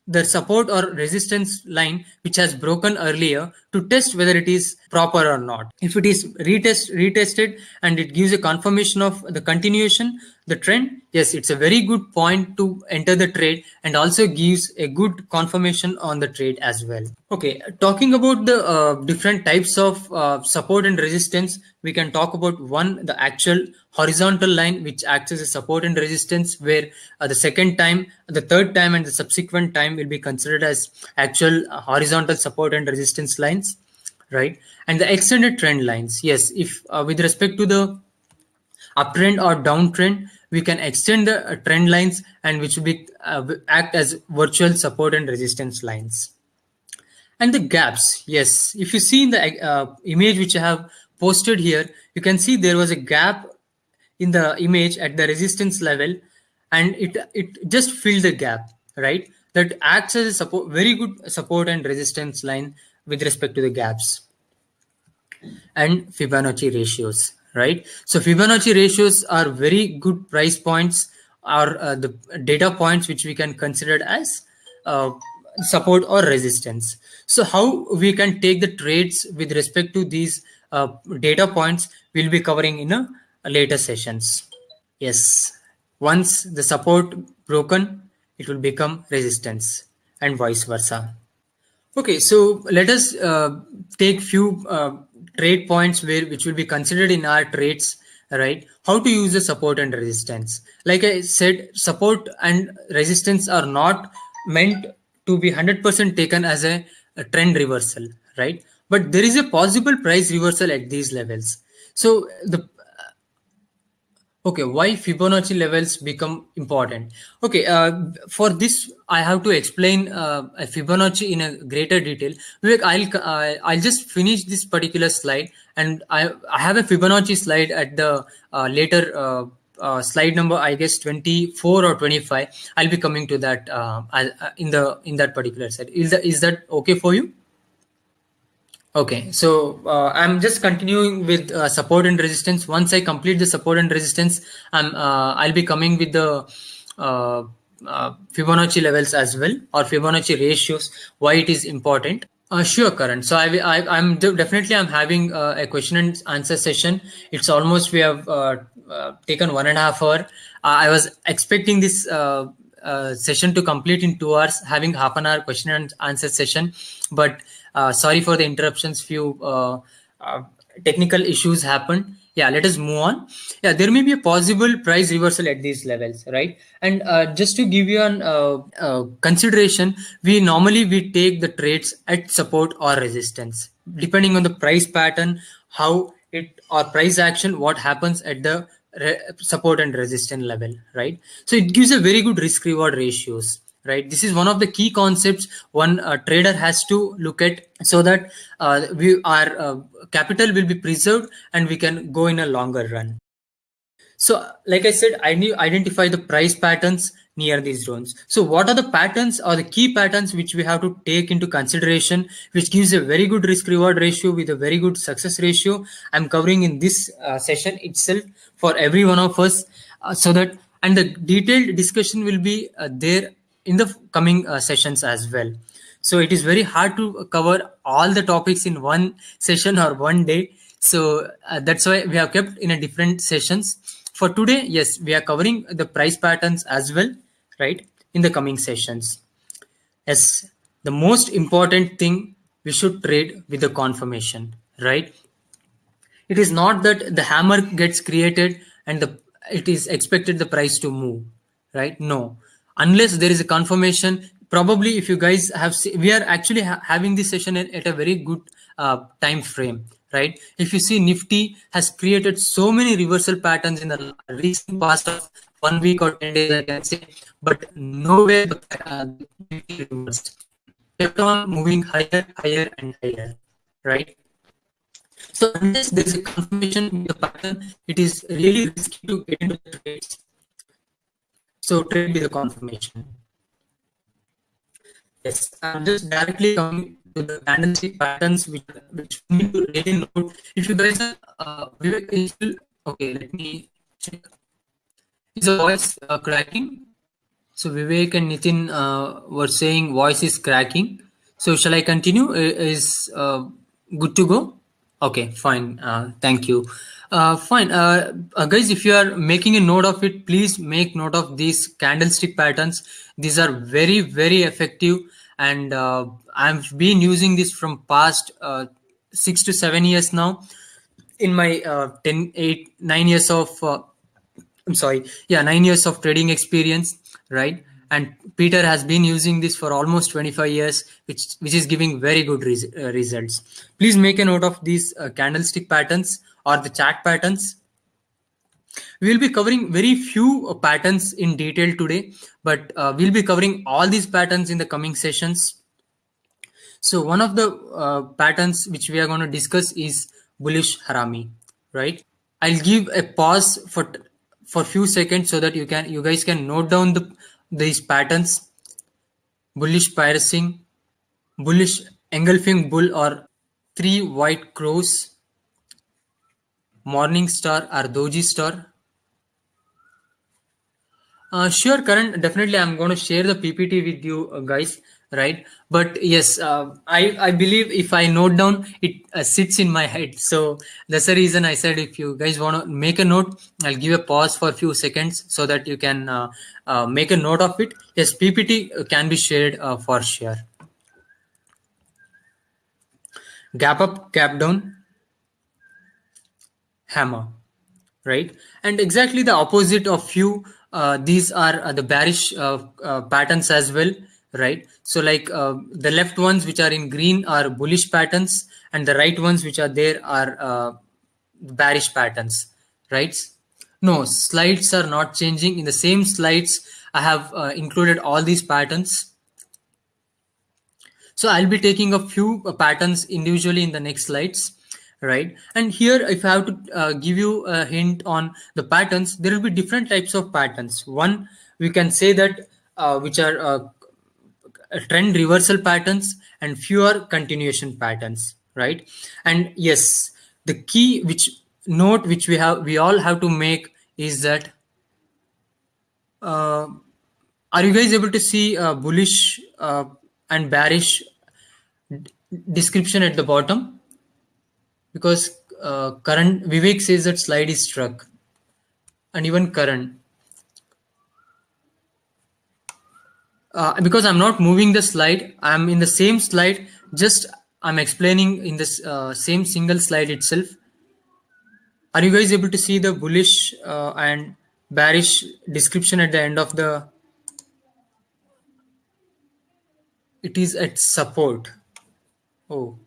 the support or resistance line which has broken earlier to test whether it is proper or not. If it is retested and it gives a confirmation of the continuation, the trend, yes, it's a very good point to enter the trade and also gives a good confirmation on the trade as well. Okay, talking about the different types of support and resistance, we can talk about one, the actual horizontal line which acts as a support and resistance, where the second time, the third time, and the subsequent time will be considered as actual horizontal support and resistance lines, right? And the extended trend lines, yes, if with respect to the uptrend or downtrend, we can extend the trend lines and which will be act as virtual support and resistance lines. And the gaps, yes, if you see in the image which I have posted here, you can see there was a gap in the image at the resistance level, and it just filled the gap, right? That acts as a support, very good support and resistance line with respect to the gaps. And Fibonacci ratios, right? So Fibonacci ratios are very good price points, or the data points which we can consider as support or resistance. So how we can take the trades with respect to these data points, we'll be covering in a later sessions. Yes, once the support broken, it will become resistance and vice versa. Okay, so let us take few trade points which will be considered in our trades, right? How to use the support and resistance. Like I said, support and resistance are not meant to be 100% taken as a trend reversal, right? But there is a possible price reversal at these levels. So the Okay, why Fibonacci levels become important? Okay, for this I have to explain a Fibonacci in a greater detail. Vivek, I'll just finish this particular slide, and I have a Fibonacci slide at the later slide number, I guess 24 or 25. I'll be coming to that in that particular slide. Is that okay for you? Okay, so I'm just continuing with support and resistance. Once I complete the support and resistance, I'll be coming with the Fibonacci levels as well, or Fibonacci ratios, why it is important. Sure, Karan. So definitely I'm having a question and answer session. It's almost, we have taken 1.5 hours. I was expecting this session to complete in 2 hours, having half an hour question and answer session, but sorry for the interruptions. Few technical issues happened. Yeah, let us move on. Yeah, there may be a possible price reversal at these levels, right? And just to give you an consideration, we take the trades at support or resistance, depending on the price pattern, how it, or price action, what happens at the support and resistance level, right? So it gives a very good risk reward ratios, right? This is one of the key concepts one trader has to look at, so that our capital will be preserved and we can go in a longer run. So, like I said, I need to identify the price patterns near these zones. So, what are the patterns or the key patterns which we have to take into consideration, which gives a very good risk reward ratio with a very good success ratio? I'm covering in this session itself for every one of us, so that, and the detailed discussion will be there in the coming sessions as well. So it is very hard to cover all the topics in one session or one day. So that's why we have kept in a different sessions. For today, yes, we are covering the price patterns as well, right, in the coming sessions. Yes, the most important thing, we should trade with the confirmation, right? It is not that the hammer gets created and it is expected the price to move, right? No, unless there is a confirmation. Probably if you guys have we are actually having this session at a very good time frame, right? If you see, Nifty has created so many reversal patterns in the recent past of 1 week or 10 days, I can say, but nowhere the Nifty reversed. Kept on moving higher, higher and higher, right? So unless there is a confirmation in the pattern, it is really risky to get into the trades. So trade with the confirmation. Yes, I'm just directly coming to the candlestick patterns which we need to really note. If you guys are okay, let me check. Is the voice cracking? So Vivek and Nitin were saying voice is cracking. So shall I continue? Is good to go? Okay, fine. Thank you. Fine. Guys, if you are making a note of it, please make note of these candlestick patterns. These are very, very effective. And I've been using this from past 6 to 7 years now in my 10, 8, 9 years of I'm sorry, yeah, 9 years of trading experience, right? And Peter has been using this for almost 25 years, which is giving very good results. Please make a note of these candlestick patterns or the chart patterns. We will be covering very few patterns in detail today, but we'll be covering all these patterns in the coming sessions. So one of the patterns which we are going to discuss is bullish harami, right? I'll give a pause for few seconds so that you guys can note down these patterns: bullish piercing, bullish engulfing bull or three white crows, morning star or doji star. Sure, Karan. Definitely, I'm going to share the PPT with you guys, right? But yes, I believe if I note down, it sits in my head. So that's the reason I said if you guys want to make a note, I'll give a pause for a few seconds so that you can make a note of it. Yes, PPT can be shared for sure. Gap up, gap down, hammer, right? And exactly the opposite of few, these are the bearish patterns as well, right? So like the left ones which are in green are bullish patterns, and the right ones which are there are bearish patterns, right? No, slides are not changing. In the same slides I have included all these patterns. So I'll be taking a few patterns individually in the next slides, right? And here, if I have to give you a hint on the patterns, there will be different types of patterns. One, we can say that which are trend reversal patterns and fewer continuation patterns, right? And yes, the key which note which we all have to make is that uh, are you guys able to see bullish and bearish description at the bottom? Because current Vivek says that slide is struck, and even current because I'm not moving the slide, I'm in the same slide, just I'm explaining in this same single slide itself. Are you guys able to see the bullish and bearish description at the end of the? It is at support. Oh,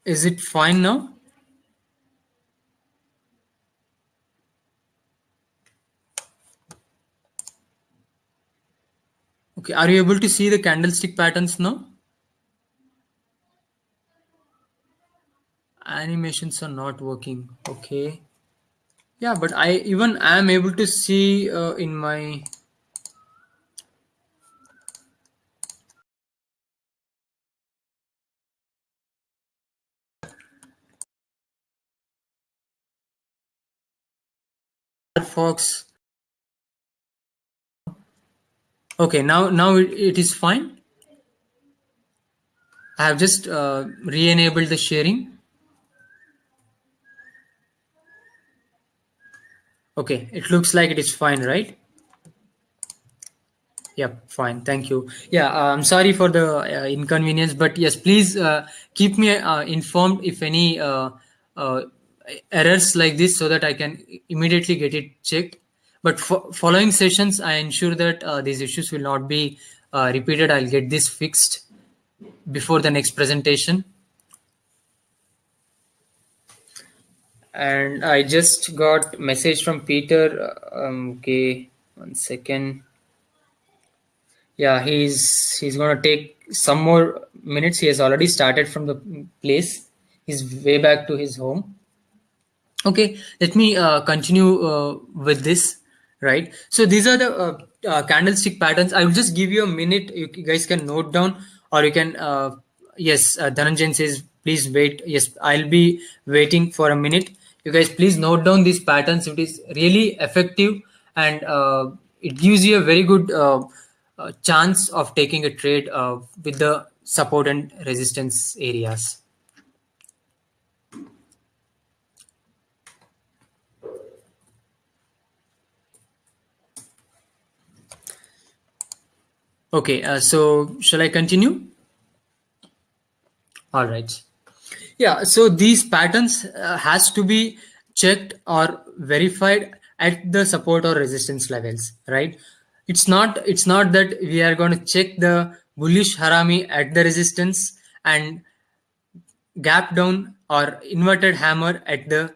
is it fine now? Okay, are you able to see the candlestick patterns now? Animations are not working. Okay. Yeah, but I even am able to see in my Firefox. Okay, now it is fine. I have just re-enabled the sharing. Okay, it looks like it is fine, right? Yep, fine. Thank you. Yeah, I'm sorry for the inconvenience, but yes, please keep me informed if any uh, errors like this so that I can immediately get it checked. But for following sessions, I ensure that these issues will not be repeated. I'll get this fixed before the next presentation. And I just got message from Peter. Okay, 1 second. Yeah, he's gonna take some more minutes. He has already started from the place. He's way back to his home. Okay, let me continue with this. Right. So these are the candlestick patterns. I will just give you a minute. You guys can note down, or you can. Yes, Dhananjan says please wait. Yes, I'll be waiting for a minute. You guys please note down these patterns. It is really effective, and it gives you a very good chance of taking a trade with the support and resistance areas. Okay, so shall I continue? All right. Yeah, so these patterns has to be checked or verified at the support or resistance levels, right? It's not that we are going to check the bullish harami at the resistance and gap down or inverted hammer at the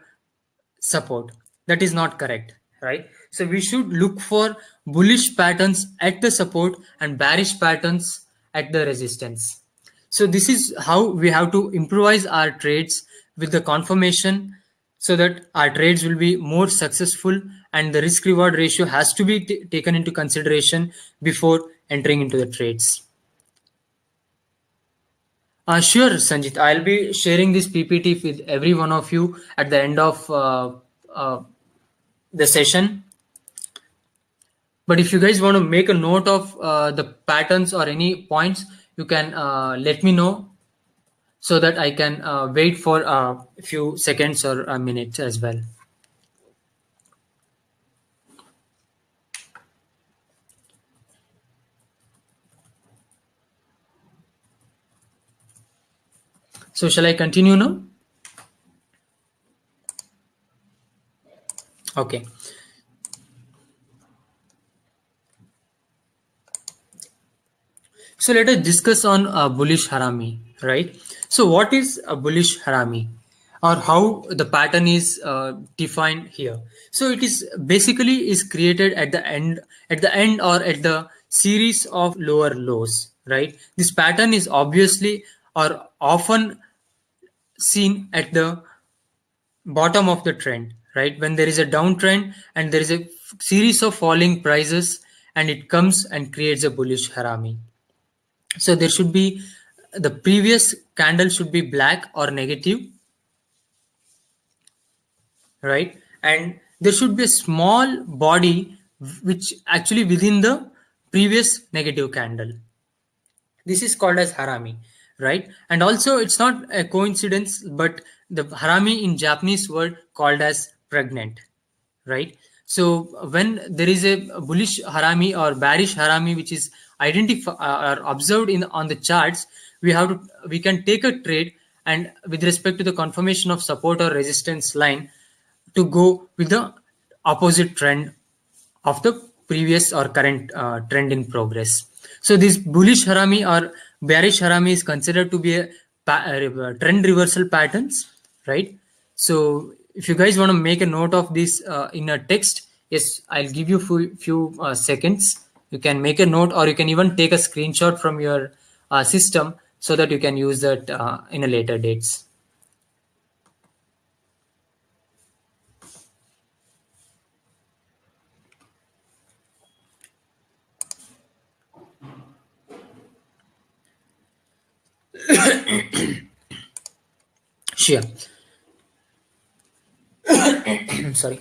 support. That is not correct, right? So we should look for bullish patterns at the support and bearish patterns at the resistance. So this is how we have to improvise our trades with the confirmation, so that our trades will be more successful, and the risk reward ratio has to be taken into consideration before entering into the trades. Sure, Sanjit. I'll be sharing this PPT with every one of you at the end of uh, the session. But if you guys want to make a note of the patterns or any points, you can let me know, so that I can wait for a few seconds or a minute as well. So shall I continue now? Okay. So let us discuss on bullish harami, right? So what is a bullish harami, or how the pattern is defined here? So it is basically is created at the end or at the series of lower lows, right? This pattern is obviously or often seen at the bottom of the trend, right? When there is a downtrend and there is a series of falling prices, and it comes and creates a bullish harami. So there should be, the previous candle should be black or negative, right? And there should be a small body which actually within the previous negative candle. This is called as harami, right? And also it's not a coincidence, but the harami in Japanese word called as pregnant, right? So when there is a bullish harami or bearish harami which is identified or observed in on the charts, we can take a trade, and with respect to the confirmation of support or resistance line, to go with the opposite trend of the previous or current trend in progress. So this bullish harami or bearish harami is considered to be a trend reversal patterns, right? So if you guys want to make a note of this in a text, yes, I'll give you few seconds. You can make a note, or you can even take a screenshot from your system, so that you can use that in a later dates. Sure. I'm sorry.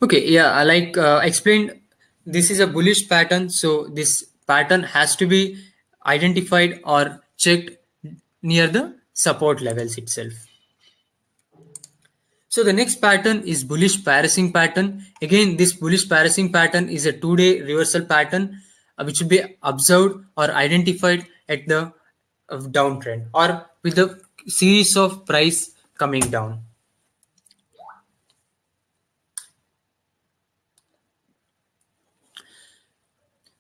Okay, yeah, I like explained, this is a bullish pattern. So this pattern has to be identified or checked near the support levels itself. So the next pattern is bullish parsing pattern. Again, this bullish parsing pattern is a 2-day reversal pattern which will be observed or identified at the downtrend or with the series of price coming down.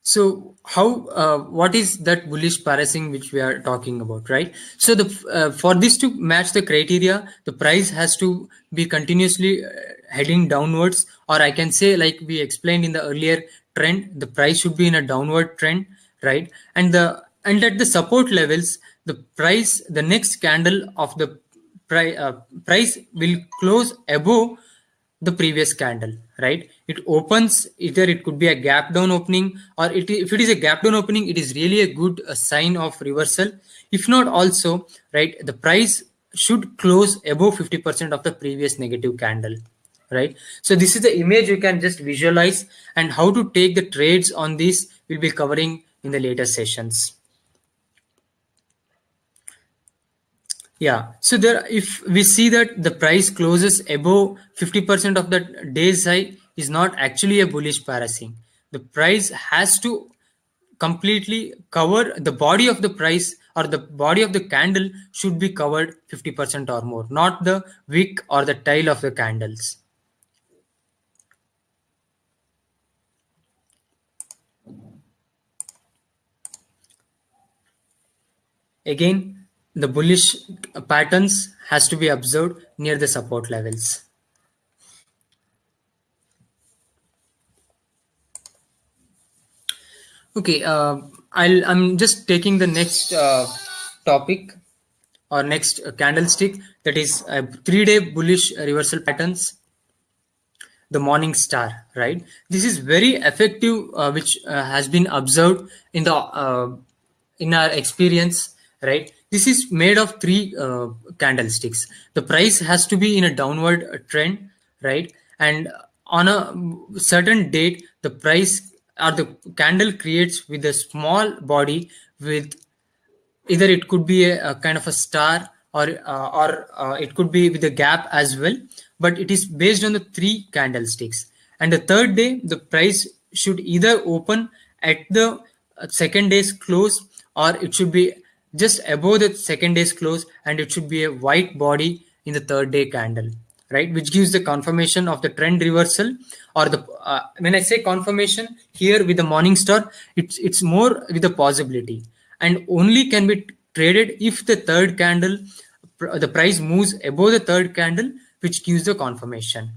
So how what is that bullish parsing which we are talking about, right? So the for this to match the criteria, the price has to be continuously heading downwards, or I can say, like we explained in the earlier trend, the price should be in a downward trend, right? And at the support levels, the next candle of the price will close above the previous candle, right? It opens, either it could be a gap down opening, or if it is a gap down opening, it is really a good sign of reversal. If not also, right, the price should close above 50% of the previous negative candle, right? So this is the image you can just visualize, and how to take the trades on this we'll be covering in the later sessions. Yeah, so there, if we see that the price closes above 50% of the day's high, is not actually a bullish parasing. The price has to completely cover the body of the price, or the body of the candle should be covered 50% or more, not the wick or the tail of the candles. Again, the bullish patterns has to be observed near the support levels. Okay, I'm just taking the next topic, or next candlestick, that is 3-day bullish reversal patterns, the morning star, right? This is very effective, which has been observed in our experience, right? This is made of three candlesticks. The price has to be in a downward trend, right? And on a certain date, the price or the candle creates with a small body, with either it could be a kind of a star, or it could be with a gap as well, but it is based on the three candlesticks. And the third day, the price should either open at the second day's close, or it should be just above the second day's close, and it should be a white body in the third day candle, right, which gives the confirmation of the trend reversal. Or the when I say confirmation here with the morning star, it's more with the possibility, and only can be traded if the third candle, the price moves above the third candle, which gives the confirmation.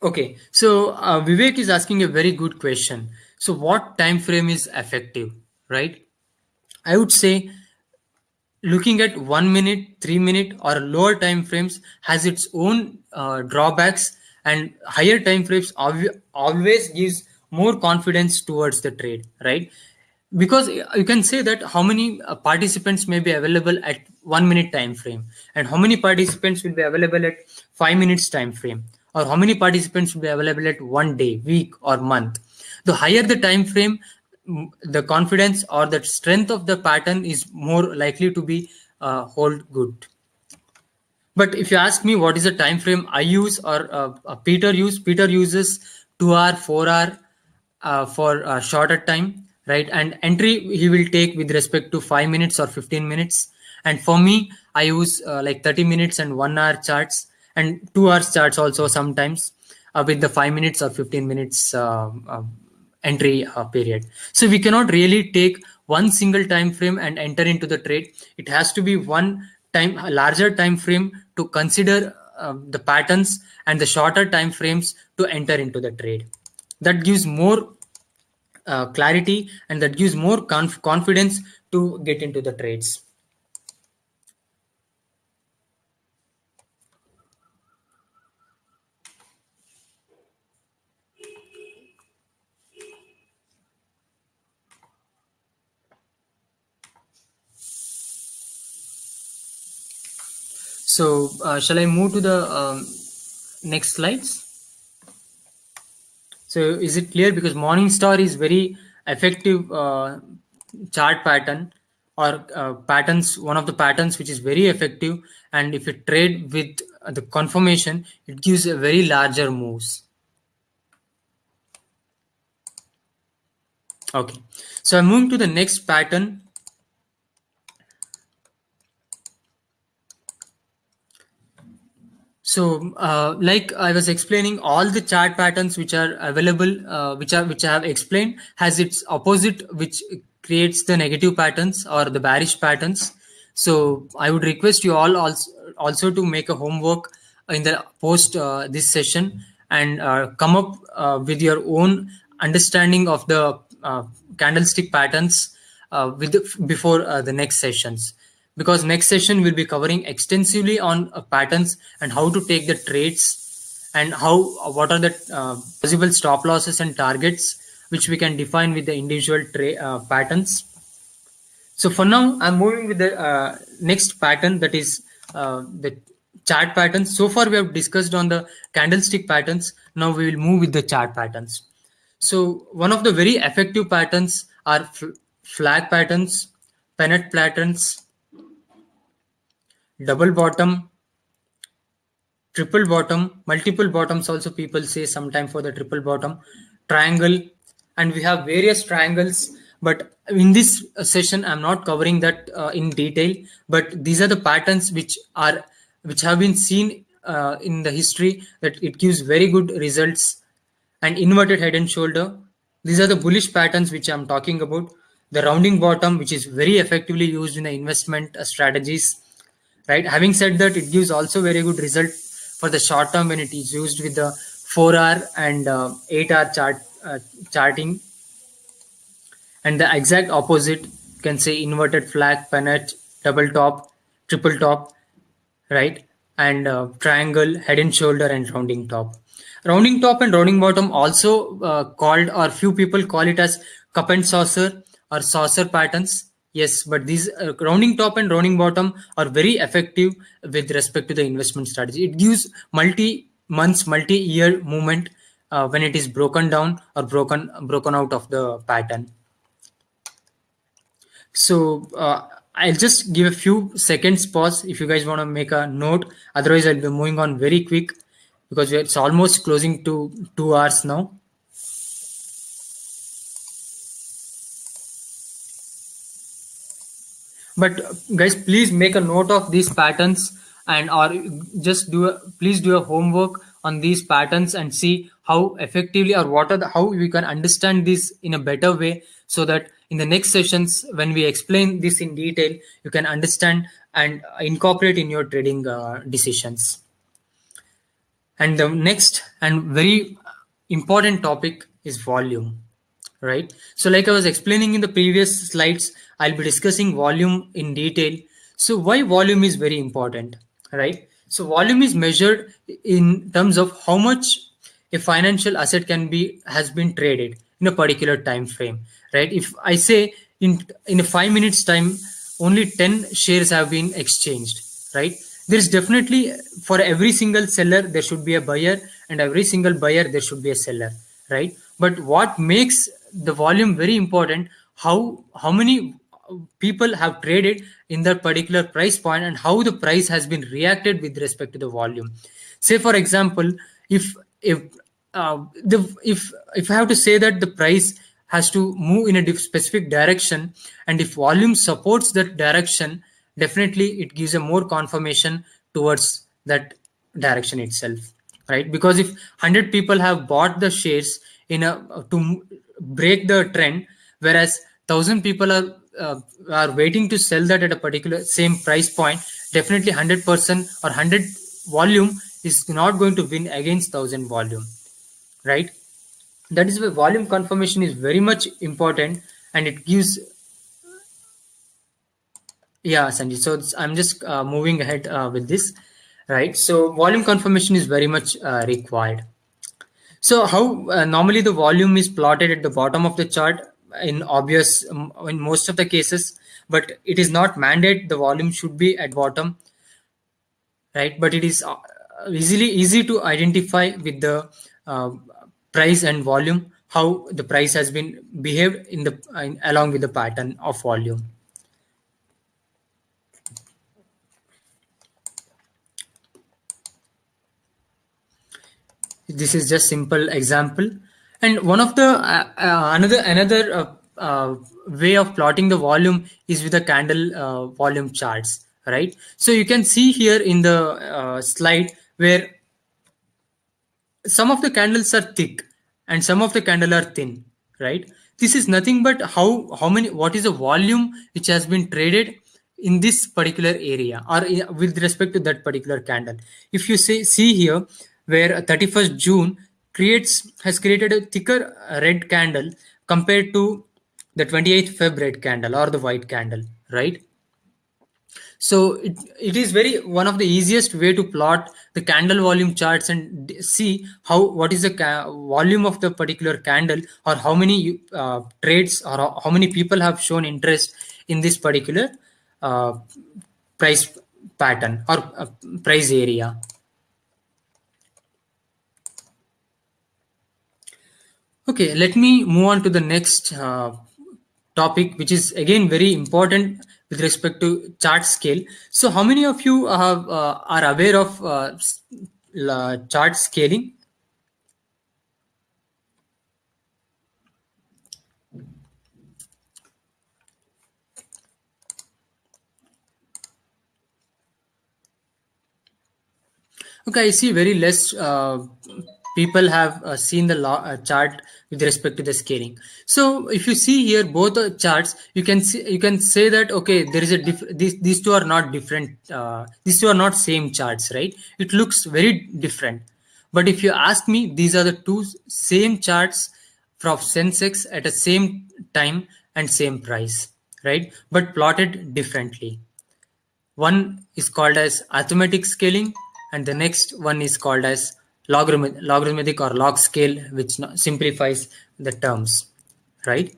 Okay, so Vivek is asking a very good question. So what time frame is effective, right? I would say looking at 1 minute, 3 minute, or lower time frames has its own drawbacks, and higher time frames always gives more confidence towards the trade, right? Because you can say that how many participants may be available at 1 minute time frame, and how many participants will be available at 5 minutes time frame, or how many participants will be available at one day, week, or month. The higher the time frame, the confidence or the strength of the pattern is more likely to be hold good. But if you ask me what is the time frame I use, or Peter uses 2 hour, 4 hour for a shorter time, right? And entry he will take with respect to 5 minutes or 15 minutes. And for me, I use like 30 minutes and 1 hour charts, and 2 hours charts also sometimes, with the 5 minutes or 15 minutes entry period. So we cannot really take one single time frame and enter into the trade. It has to be one time, a larger time frame to consider the patterns, and the shorter time frames to enter into the trade. That gives more clarity, and that gives more confidence to get into the trades. So shall I move to the next slides? So is it clear? Because morning star is very effective chart pattern, or patterns, one of the patterns which is very effective, and if you trade with the confirmation, it gives a very larger moves. Okay, so I'm moving to the next pattern. So, like I was explaining, all the chart patterns which are available, which I have explained, has its opposite, which creates the negative patterns or the bearish patterns. So, I would request you all also to make a homework in the post this session, and come up with your own understanding of the candlestick patterns before the next sessions. because next session will be covering extensively on patterns and how to take the trades and how what are the possible stop losses and targets which we can define with the individual patterns. So for now, I'm moving with the next pattern, that is the chart patterns. So far, we have discussed on the candlestick patterns. Now we will move with the chart patterns. So one of the very effective patterns are flag patterns, pennant patterns, double bottom, triple bottom, multiple bottoms also people say sometime for the triple bottom, triangle, and we have various triangles. But in this session, I'm not covering that in detail. But these are the patterns which have been seen in the history that it gives very good results. And inverted head and shoulder, these are the bullish patterns which I'm talking about. The rounding bottom, which is very effectively used in the investment strategies, right? Having said that, it gives also very good result for the short term when it is used with the 4-hour and 8-hour charting. And the exact opposite, you can say inverted flag, pennant, double top, triple top, right? And triangle, head and shoulder, and rounding top. Rounding top and rounding bottom also called, or few people call it as cup and saucer or saucer patterns. Yes, but these rounding top and rounding bottom are very effective with respect to the investment strategy. It gives multi-months, multi-year movement when it is broken down or broken out of the pattern. So I'll just give a few seconds pause if you guys want to make a note. Otherwise, I'll be moving on very quick because it's almost closing to 2 hours now. But guys, please make a note of these patterns, and or just please do a homework on these patterns and see how effectively or what are how we can understand this in a better way, so that in the next sessions when we explain this in detail, you can understand and incorporate in your trading decisions. And the next and very important topic is volume, right? So like I was explaining in the previous slides, I'll be discussing volume in detail. So why volume is very important, right? So volume is measured in terms of how much a financial asset has been traded in a particular time frame, right? If I say in a 5 minutes time, only 10 shares have been exchanged, right? There is definitely, for every single seller there should be a buyer, and every single buyer there should be a seller, right? But what makes the volume very important, how many people have traded in that particular price point and how the price has been reacted with respect to the volume. Say for example, if if I have to say that the price has to move in a specific direction, and if volume supports that direction, definitely it gives a more confirmation towards that direction itself, right? Because if 100 people have bought the shares in a to break the trend, whereas 1,000 people are waiting to sell that at a particular same price point, definitely 100% or 100 volume is not going to win against 1,000 volume, right? That is why volume confirmation is very much important, and it gives. Yeah, Sanjay. So I'm just moving ahead with this, right? So volume confirmation is very much required. So how normally the volume is plotted at the bottom of the chart in obvious in most of the cases, but it is not mandate the volume should be at bottom, right? But it is easy to identify with the uh, price and volume how the price has been behaved along with the pattern of volume. This is just simple example, and one of the another way of plotting the volume is with the candle volume charts, right? So you can see here in the slide where some of the candles are thick and some of the candle are thin, right? This is nothing but how many, what is the volume which has been traded in this particular area or with respect to that particular candle. If you see here where 31st June has created a thicker red candle compared to the 28th Feb red candle or the white candle, right? So it is very one of the easiest way to plot the candle volume charts and see what is the volume of the particular candle, or how many trades, or how many people have shown interest in this particular uh, price pattern or price area. Okay, let me move on to the next topic, which is again very important with respect to chart scale. So, how many of you are aware of chart scaling? Okay, I see very less people have seen the chart with respect to the scaling. So if you see here both the charts, you can say that okay, there is a these two are not different. These two are not same charts, right? It looks very different. But if you ask me, these are the two same charts from Sensex at the same time and same price, right? But plotted differently. One is called as arithmetic scaling, and the next one is called as logarithmic or log scale, which simplifies the terms, right?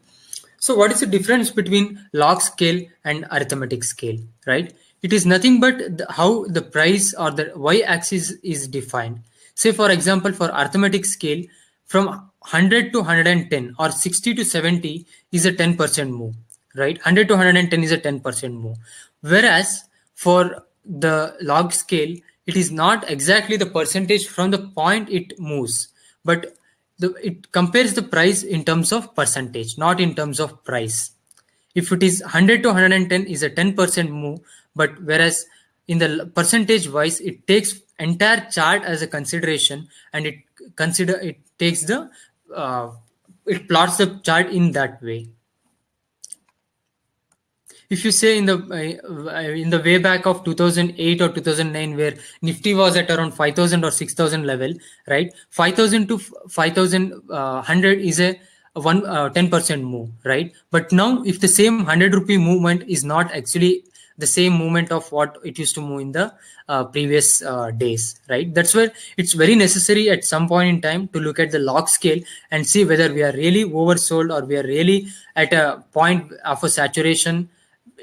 So, what is the difference between log scale and arithmetic scale, right? It is nothing but how the price or the y-axis is defined. Say, for example, for arithmetic scale, from 100 to 110 or 60 to 70 is a 10% move, right? 100 to 110 is a 10% move. Whereas for the log scale, it is not exactly the percentage from the point it moves, but it compares the price in terms of percentage, not in terms of price. If it is 100 to 110 is a 10% move, but whereas in the percentage wise, it takes entire chart as a consideration, and it takes the uh, it plots the chart in that way. If you say in the way back of 2008 or 2009, where Nifty was at around 5,000 or 6,000 level, right? 5,000 to 5,100 is a 10% move, right? But now if the same 100 rupee movement is not actually the same movement of what it used to move in the previous days, right? That's where it's very necessary at some point in time to look at the log scale and see whether we are really oversold or we are really at a point of a saturation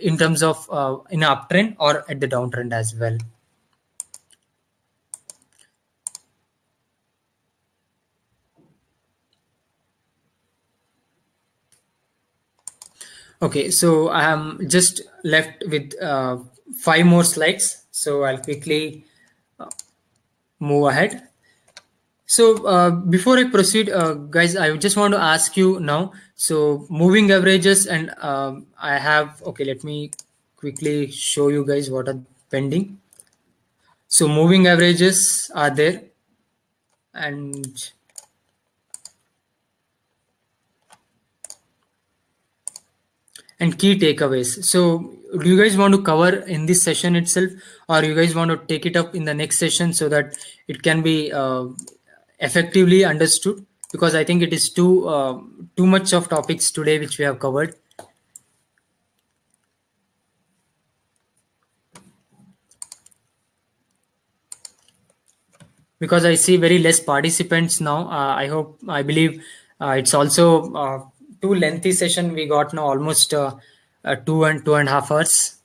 in terms of in an uptrend or at the downtrend as well. Okay, so I am just left with 5 more slides, so I'll quickly move ahead. So before I proceed, guys, I just want to ask you now. So moving averages, and I have, okay, let me quickly show you guys what are pending. So moving averages are there, and key takeaways. So do you guys want to cover in this session itself, or you guys want to take it up in the next session so that it can be effectively understood? Because I think it is too much of topics today which we have covered. Because I see very less participants now. I believe it's also too lengthy session we got now, almost 2.5 hours.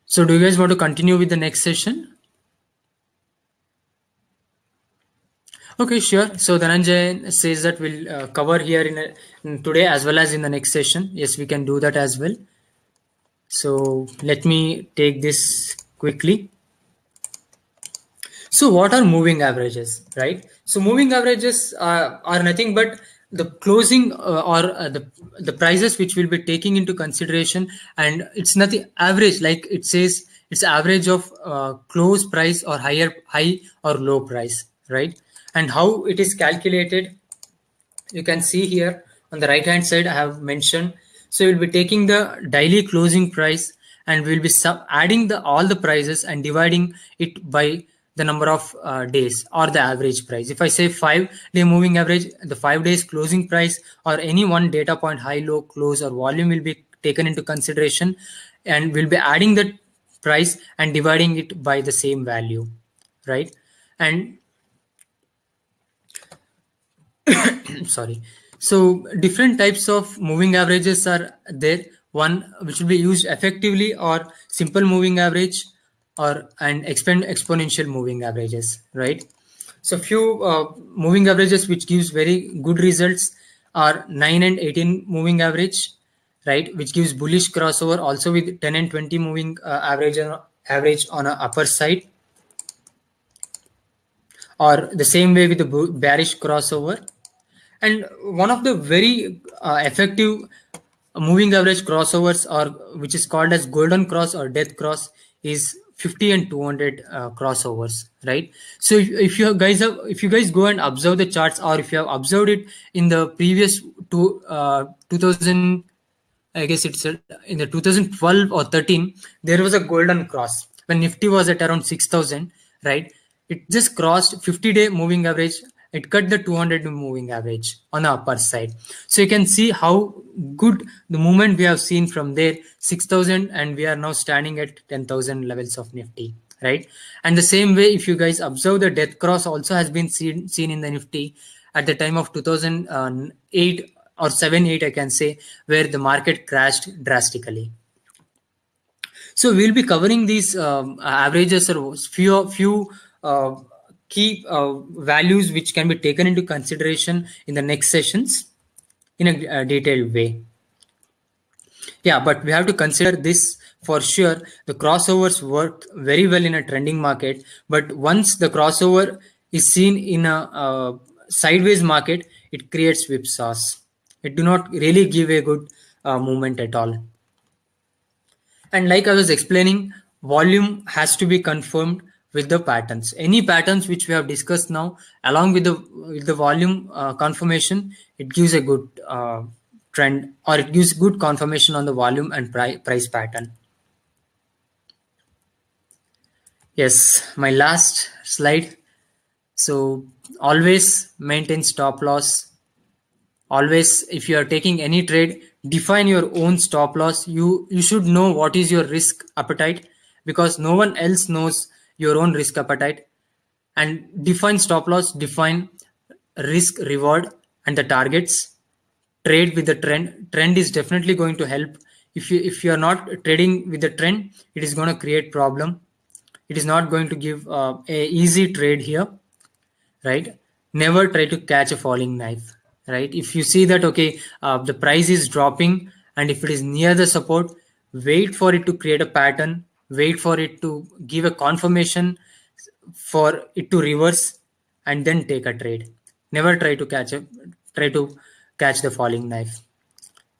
So do you guys want to continue with the next session? Okay, sure. So Dhananjay says that we'll cover here in today as well as in the next session. Yes, we can do that as well. So let me take this quickly. So what are moving averages, right? So moving averages are nothing but the closing or the prices which we'll be taking into consideration, and it's nothing average, like it says it's average of close price or high or low price, right? And how it is calculated, you can see here on the right hand side I have mentioned. So we'll be taking the daily closing price, and we'll be adding all the prices and dividing it by the number of days or the average price. If I say 5-day moving average, the 5 days closing price or any one data point, high, low, close, or volume will be taken into consideration, and we'll be adding the price and dividing it by the same value, right? And sorry. So different types of moving averages are there. One which will be used effectively, or simple moving average, or and exponential moving averages, right? So few moving averages which gives very good results are 9 and 18 moving average, right, which gives bullish crossover, also with 10 and 20 moving average on a upper side, or the same way with the bearish crossover. And one of the very effective moving average crossovers, or which is called as golden cross or death cross, is 50 and 200 crossovers, right? So if you guys go and observe the charts, or if you have observed it in the previous 2000, I guess it's in the 2012 or 13, there was a golden cross when Nifty was at around 6,000, right? It just crossed 50-day moving average. It cut the 200 moving average on the upper side. So you can see how good the movement we have seen from there, 6,000, and we are now standing at 10,000 levels of Nifty, right? And the same way, if you guys observe, the death cross also has been seen in the Nifty at the time of 2008 or 7-8, I can say, where the market crashed drastically. So we'll be covering these averages, or few key values which can be taken into consideration in the next sessions in a detailed way. Yeah, but we have to consider this for sure. The crossovers work very well in a trending market, but once the crossover is seen in a sideways market, it creates whipsaws. It do not really give a good movement at all. And like I was explaining, volume has to be confirmed with the patterns. Any patterns which we have discussed now, along with the volume confirmation, it gives a good trend, or it gives good confirmation on the volume and price pattern. Yes, my last slide. So always maintain stop loss. Always, if you are taking any trade, define your own stop loss. You should know what is your risk appetite, because no one else knows your own risk appetite. And define stop loss, define risk reward and the targets. Trade with the trend is definitely going to help. If you are not trading with the trend, it is going to create problem. It is not going to give a easy trade here, right? Never try to catch a falling knife, right? If you see that, okay, the price is dropping, and if it is near the support, wait for it to create a pattern, wait for it to give a confirmation for it to reverse, and then take a trade. Never try to catch the falling knife.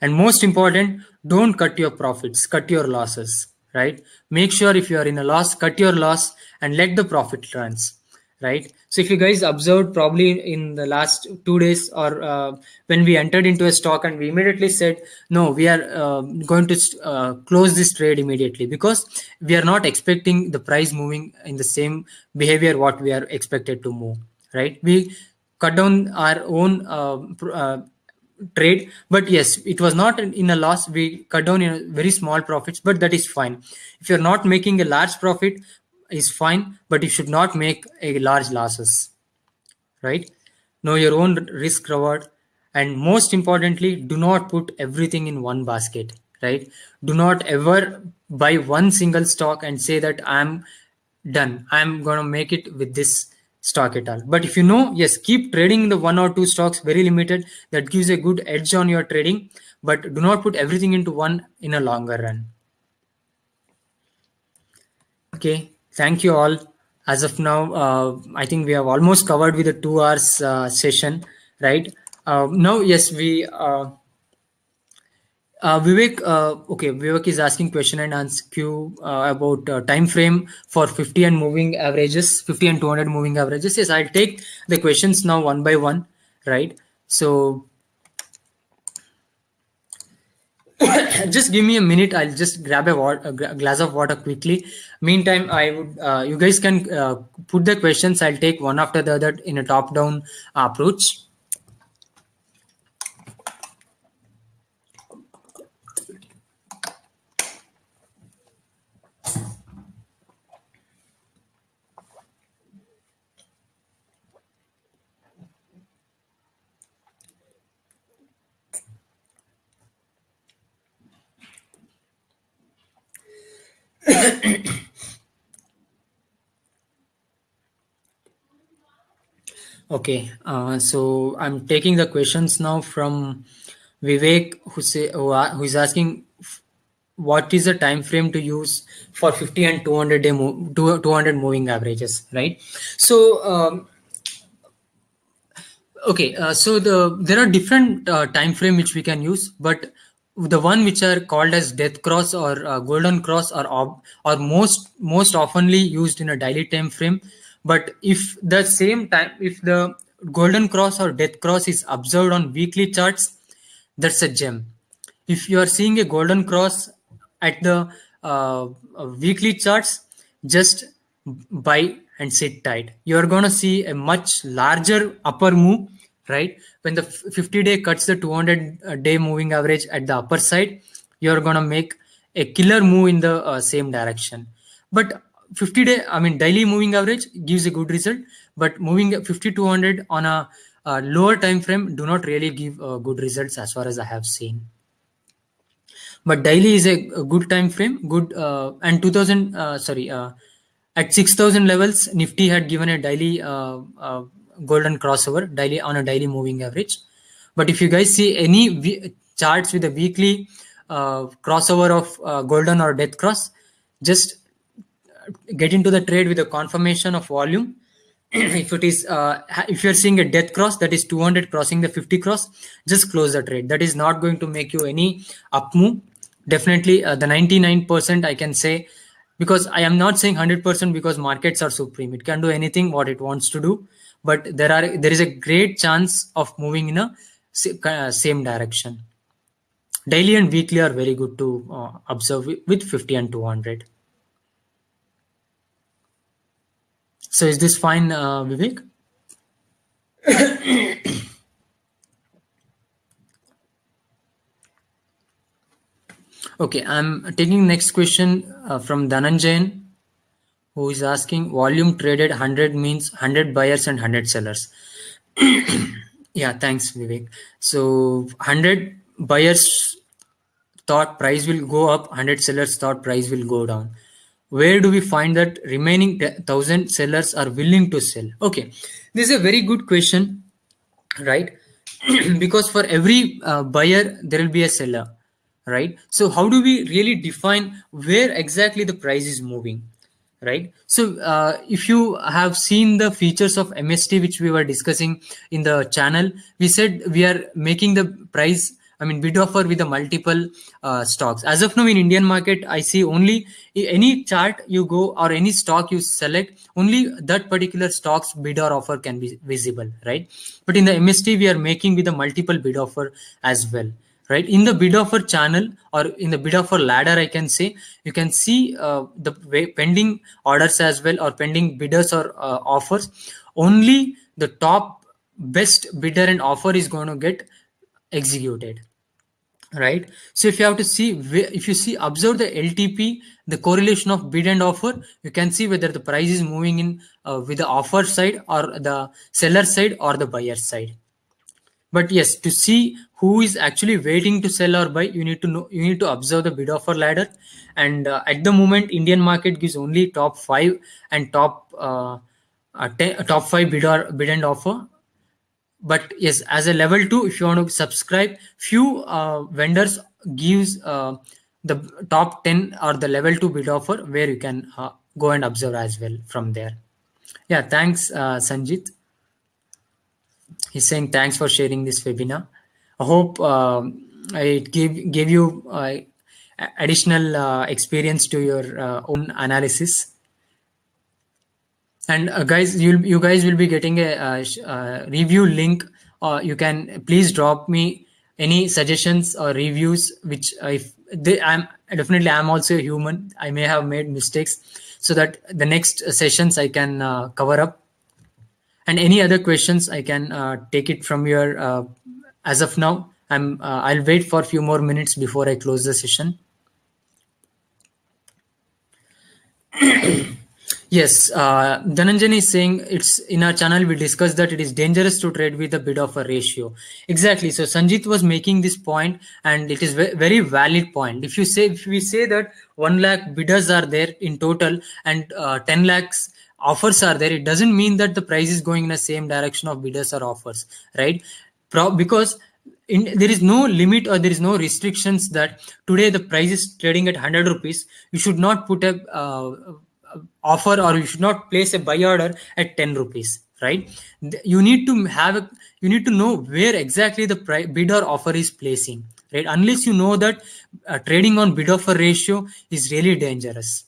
And most important, don't cut your profits, cut your losses, right? Make sure if you are in a loss, cut your loss and let the profit runs, right? So if you guys observed probably in the last 2 days, or when we entered into a stock and we immediately said, no, we are going to close this trade immediately, because we are not expecting the price moving in the same behavior what we are expected to move, right? We cut down our own trade, but yes, it was not in a loss. We cut down in a very small profits, but that is fine. If you're not making a large profit, is fine, but you should not make a large losses, right? Know your own risk reward, and most importantly, do not put everything in one basket, right? Do not ever buy one single stock and say that I'm done, I'm going to make it with this stock at all. But if you know, yes, keep trading in the 1 or 2 stocks, very limited. That gives a good edge on your trading, but do not put everything into one in a longer run. Okay, thank you all. As of now, I think we have almost covered with the 2 hours session, right? Now, yes, Vivek is asking question and answer Q about time frame for 50 and moving averages, 50 and 200 moving averages. Yes, I'll take the questions now one by one, right? So Just give me a minute. I'll just grab a glass of water quickly. Meantime, I would you guys can put the questions. I'll take one after the other in a top-down approach. Okay, so I'm taking the questions now from Vivek, who is asking what is the time frame to use for 50 and 200 200 moving averages, right? So okay, so there are different time frame which we can use, but the one which are called as death cross or golden cross are most oftenly used in a daily time frame. But if the same time, if the golden cross or death cross is observed on weekly charts, that's a gem. If you are seeing a golden cross at the weekly charts, just buy and sit tight. You are going to see a much larger upper move, right? When the 50-day cuts the 200-day moving average at the upper side, you are going to make a killer move in the same direction. But 50-day, I mean, daily moving average gives a good result, but moving 50 to 100 on a lower time frame do not really give good results as far as I have seen. But daily is a good time frame, good. And 2000 sorry at 6000 levels, Nifty had given a daily golden crossover daily on a daily moving average. But if you guys see any charts with a weekly crossover of golden or death cross, just get into the trade with a confirmation of volume. If it is if you're seeing a death cross, that is 200 crossing the 50 cross, just close the trade. That is not going to make you any up move. Definitely the 99% I can say, because I am not saying 100% because markets are supreme. It can do anything what it wants to do, but there is a great chance of moving in a same direction. Daily and weekly are very good to observe with 50 and 200. So is this fine, Vivek? Okay, I'm taking next question from Dhananjayan, who is asking volume traded 100 means 100 buyers and 100 sellers. Yeah, thanks, Vivek. So 100 buyers thought price will go up, 100 sellers thought price will go down. Where do we find that remaining 1000 sellers are willing to sell? Okay, this is a very good question, right? Because for every buyer there will be a seller, right? So how do we really define where exactly the price is moving, right? So if you have seen the features of MST which we were discussing in the channel, we said we are making the price, I mean, bid offer with the multiple stocks. As of now in Indian market, I see only any chart you go or any stock you select, only that particular stock's bid or offer can be visible, right? But in the MST, we are making with a multiple bid offer as well, right? In the bid offer channel or in the bid offer ladder, I can say you can see the pending orders as well, or pending bidders or offers. Only the top best bidder and offer is going to get executed, right? So if you have to see, if you see, observe the LTP, the correlation of bid and offer, you can see whether the price is moving in with the offer side or the seller side or the buyer side. But yes, to see who is actually waiting to sell or buy, you need to know, you need to observe the bid offer ladder. And at the moment, Indian market gives only top 5 and top 5 bid and offer. But yes, as a level 2, if you want to subscribe, few vendors gives the top 10 or the level 2 bid offer, where you can go and observe as well from there. Yeah, thanks, Sanjit. He's saying thanks for sharing this webinar. I hope it gave you additional experience to your own analysis. And guys, you guys will be getting a review link. You can please drop me any suggestions or reviews which if I'm definitely, I'm also a human. I may have made mistakes, so that the next sessions I can cover up. And any other questions, I can take it from your. As of now, I'll wait for a few more minutes before I close the session. Yes, Dhananjan is saying, it's in our channel we discussed that it is dangerous to trade with a bid offer ratio. Exactly. So Sanjit was making this point, and it is very valid point. If we say that 1 lakh bidders are there in total, and 10 lakhs offers are there, it doesn't mean that the price is going in the same direction of bidders or offers, right? Because there is no limit, or there is no restrictions that today the price is trading at 100 rupees, you should not put a offer, or you should not place a buy order at 10 rupees, right? You need to you need to know where exactly the bid or offer is placing, right? Unless you know that, trading on bid offer ratio is really dangerous.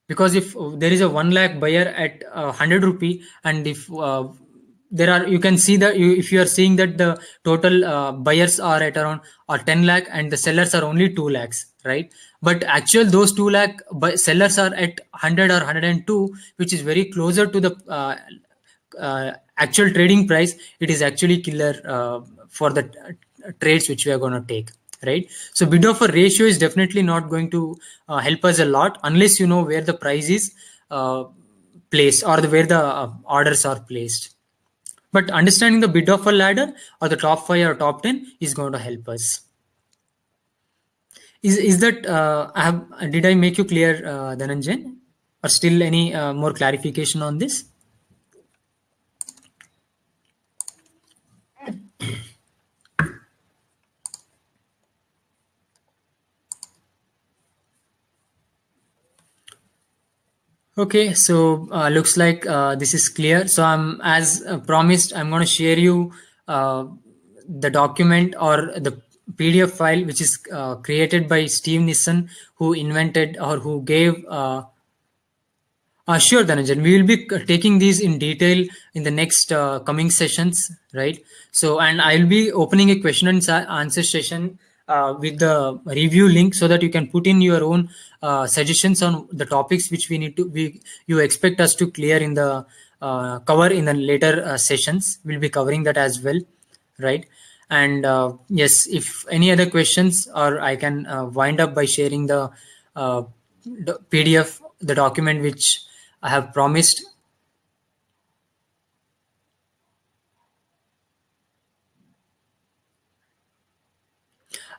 Because if there is a 1 lakh buyer at 100 rupee, and if there are, you can see that, if you are seeing that the total buyers are at around or 10 lakh, and the sellers are only 2 lakhs, right? But actual those 2 lakh sellers are at 100 or 102, which is very closer to the actual trading price. It is actually killer for the trades which we are going to take, right? So bid offer ratio is definitely not going to help us a lot, unless you know where the price is placed, or where the orders are placed. But understanding the bid offer ladder, or the top 5 or top 10, is going to help us. Is that did I make you clear, Dhananjan, or still any more clarification on this? Okay, so looks like this is clear. So I'm, as promised, I'm going to share you the document, or the PDF file, which is created by Steve Nissen, who invented, or who gave sure, Dhananjan. We will be taking these in detail in the next coming sessions, right? So, and I'll be opening a question and answer session with the review link, so that you can put in your own suggestions on the topics which you expect us to clear in the cover in the later sessions. We'll be covering that as well, right? And yes, if any other questions, or I can wind up by sharing the PDF, the document which I have promised.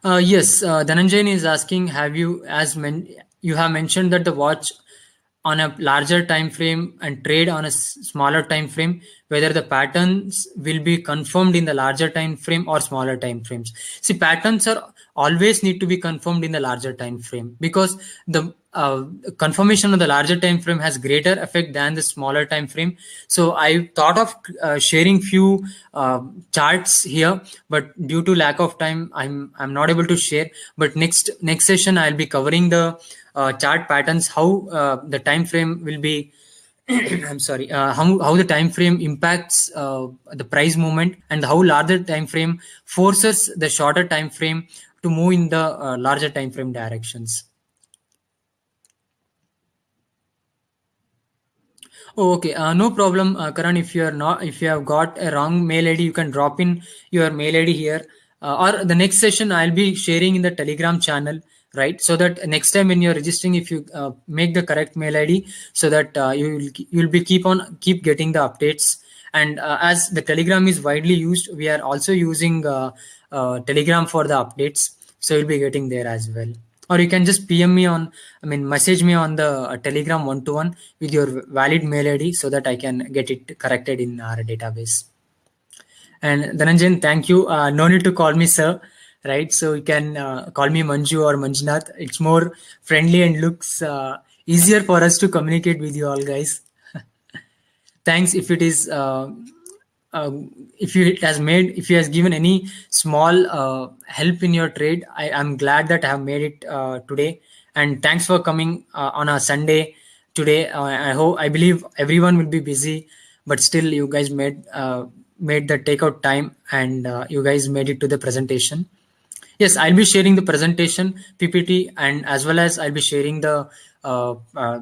Yes, Dhananjay is asking, have you, you have mentioned that the watch on a larger time frame and trade on a smaller time frame, whether the patterns will be confirmed in the larger time frame or smaller time frames. See, patterns are always need to be confirmed in the larger time frame, because the confirmation of the larger time frame has greater effect than the smaller time frame. So I thought of sharing few charts here, but due to lack of time, I'm not able to share. But next session I'll be covering the chart patterns, how the time frame will be I'm sorry, how the time frame impacts the price movement, and how larger time frame forces the shorter time frame to move in the larger time frame directions. Oh, okay, no problem, Karan. If you have got a wrong mail ID, you can drop in your mail ID here, or the next session I'll be sharing in the Telegram channel, right? So that next time when you're registering, if you make the correct mail ID, so that you'll be keep getting the updates. And as the Telegram is widely used, we are also using Telegram for the updates, so you'll be getting there as well. Or you can just PM me on, I mean, message me on the Telegram one-to-one with your valid mail ID, so that I can get it corrected in our database. And Dhananjan, thank you. No need to call me sir, right? So you can call me Manju or Manjunath. It's more friendly and looks easier for us to communicate with you all, guys. Thanks if it is uh, if you has given any small help in your trade. I'm glad that I have made it today, and thanks for coming on a Sunday today. I believe everyone will be busy, but still you guys made the takeout time, and you guys made it to the presentation. Yes, I'll be sharing the presentation PPT, and as well as I'll be sharing the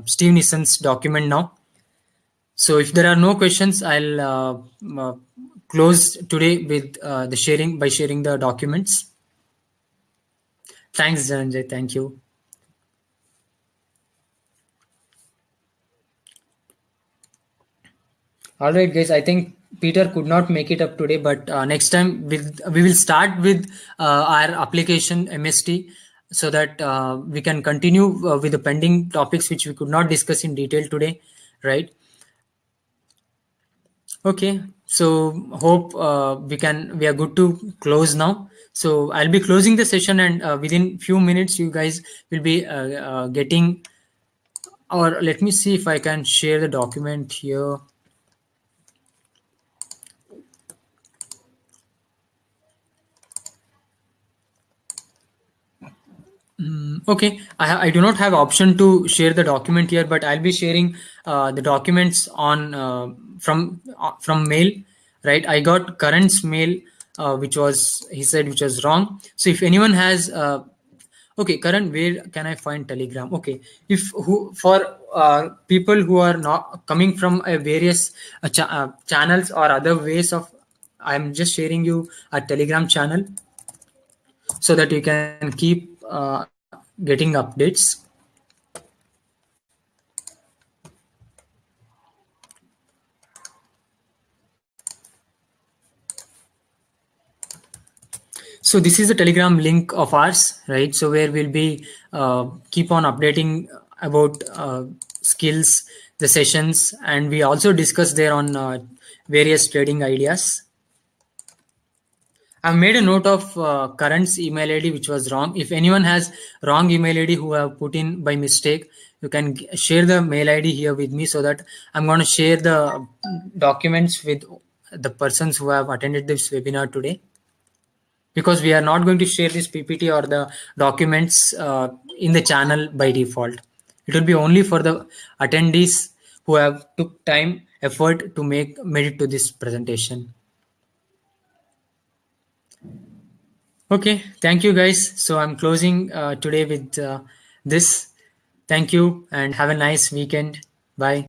Steve Nissen's document now. So if there are no questions, I'll close today with the sharing by sharing the documents. Thanks, Dhananjay. Thank you. All right, guys. I think Peter could not make it up today, but next time we will start with our application MST, so that we can continue with the pending topics which we could not discuss in detail today, right? Okay. So hope we are good to close now. So I'll be closing the session, and within few minutes, you guys will be getting. Or let me see if I can share the document here. Okay, I do not have option to share the document here, but I'll be sharing the documents on from mail, right? I got Karan's mail, which was he said which was wrong. So if anyone has okay, Karan, where can I find Telegram? Okay, if who for people who are not coming from a various channels or other ways of, I'm just sharing you a Telegram channel so that you can keep getting updates. So this is the Telegram link of ours, right? So where we'll be keep on updating about skills, the sessions, and we also discuss there on various trading ideas. I've made a note of Current's email ID, which was wrong. If anyone has wrong email ID who have put in by mistake, you can share the mail ID here with me, so that I'm going to share the documents with the persons who have attended this webinar today. Because we are not going to share this PPT or the documents in the channel by default. It will be only for the attendees who have took time, effort to made it to this presentation. Okay, thank you guys. So I'm closing today with this. Thank you and have a nice weekend. Bye.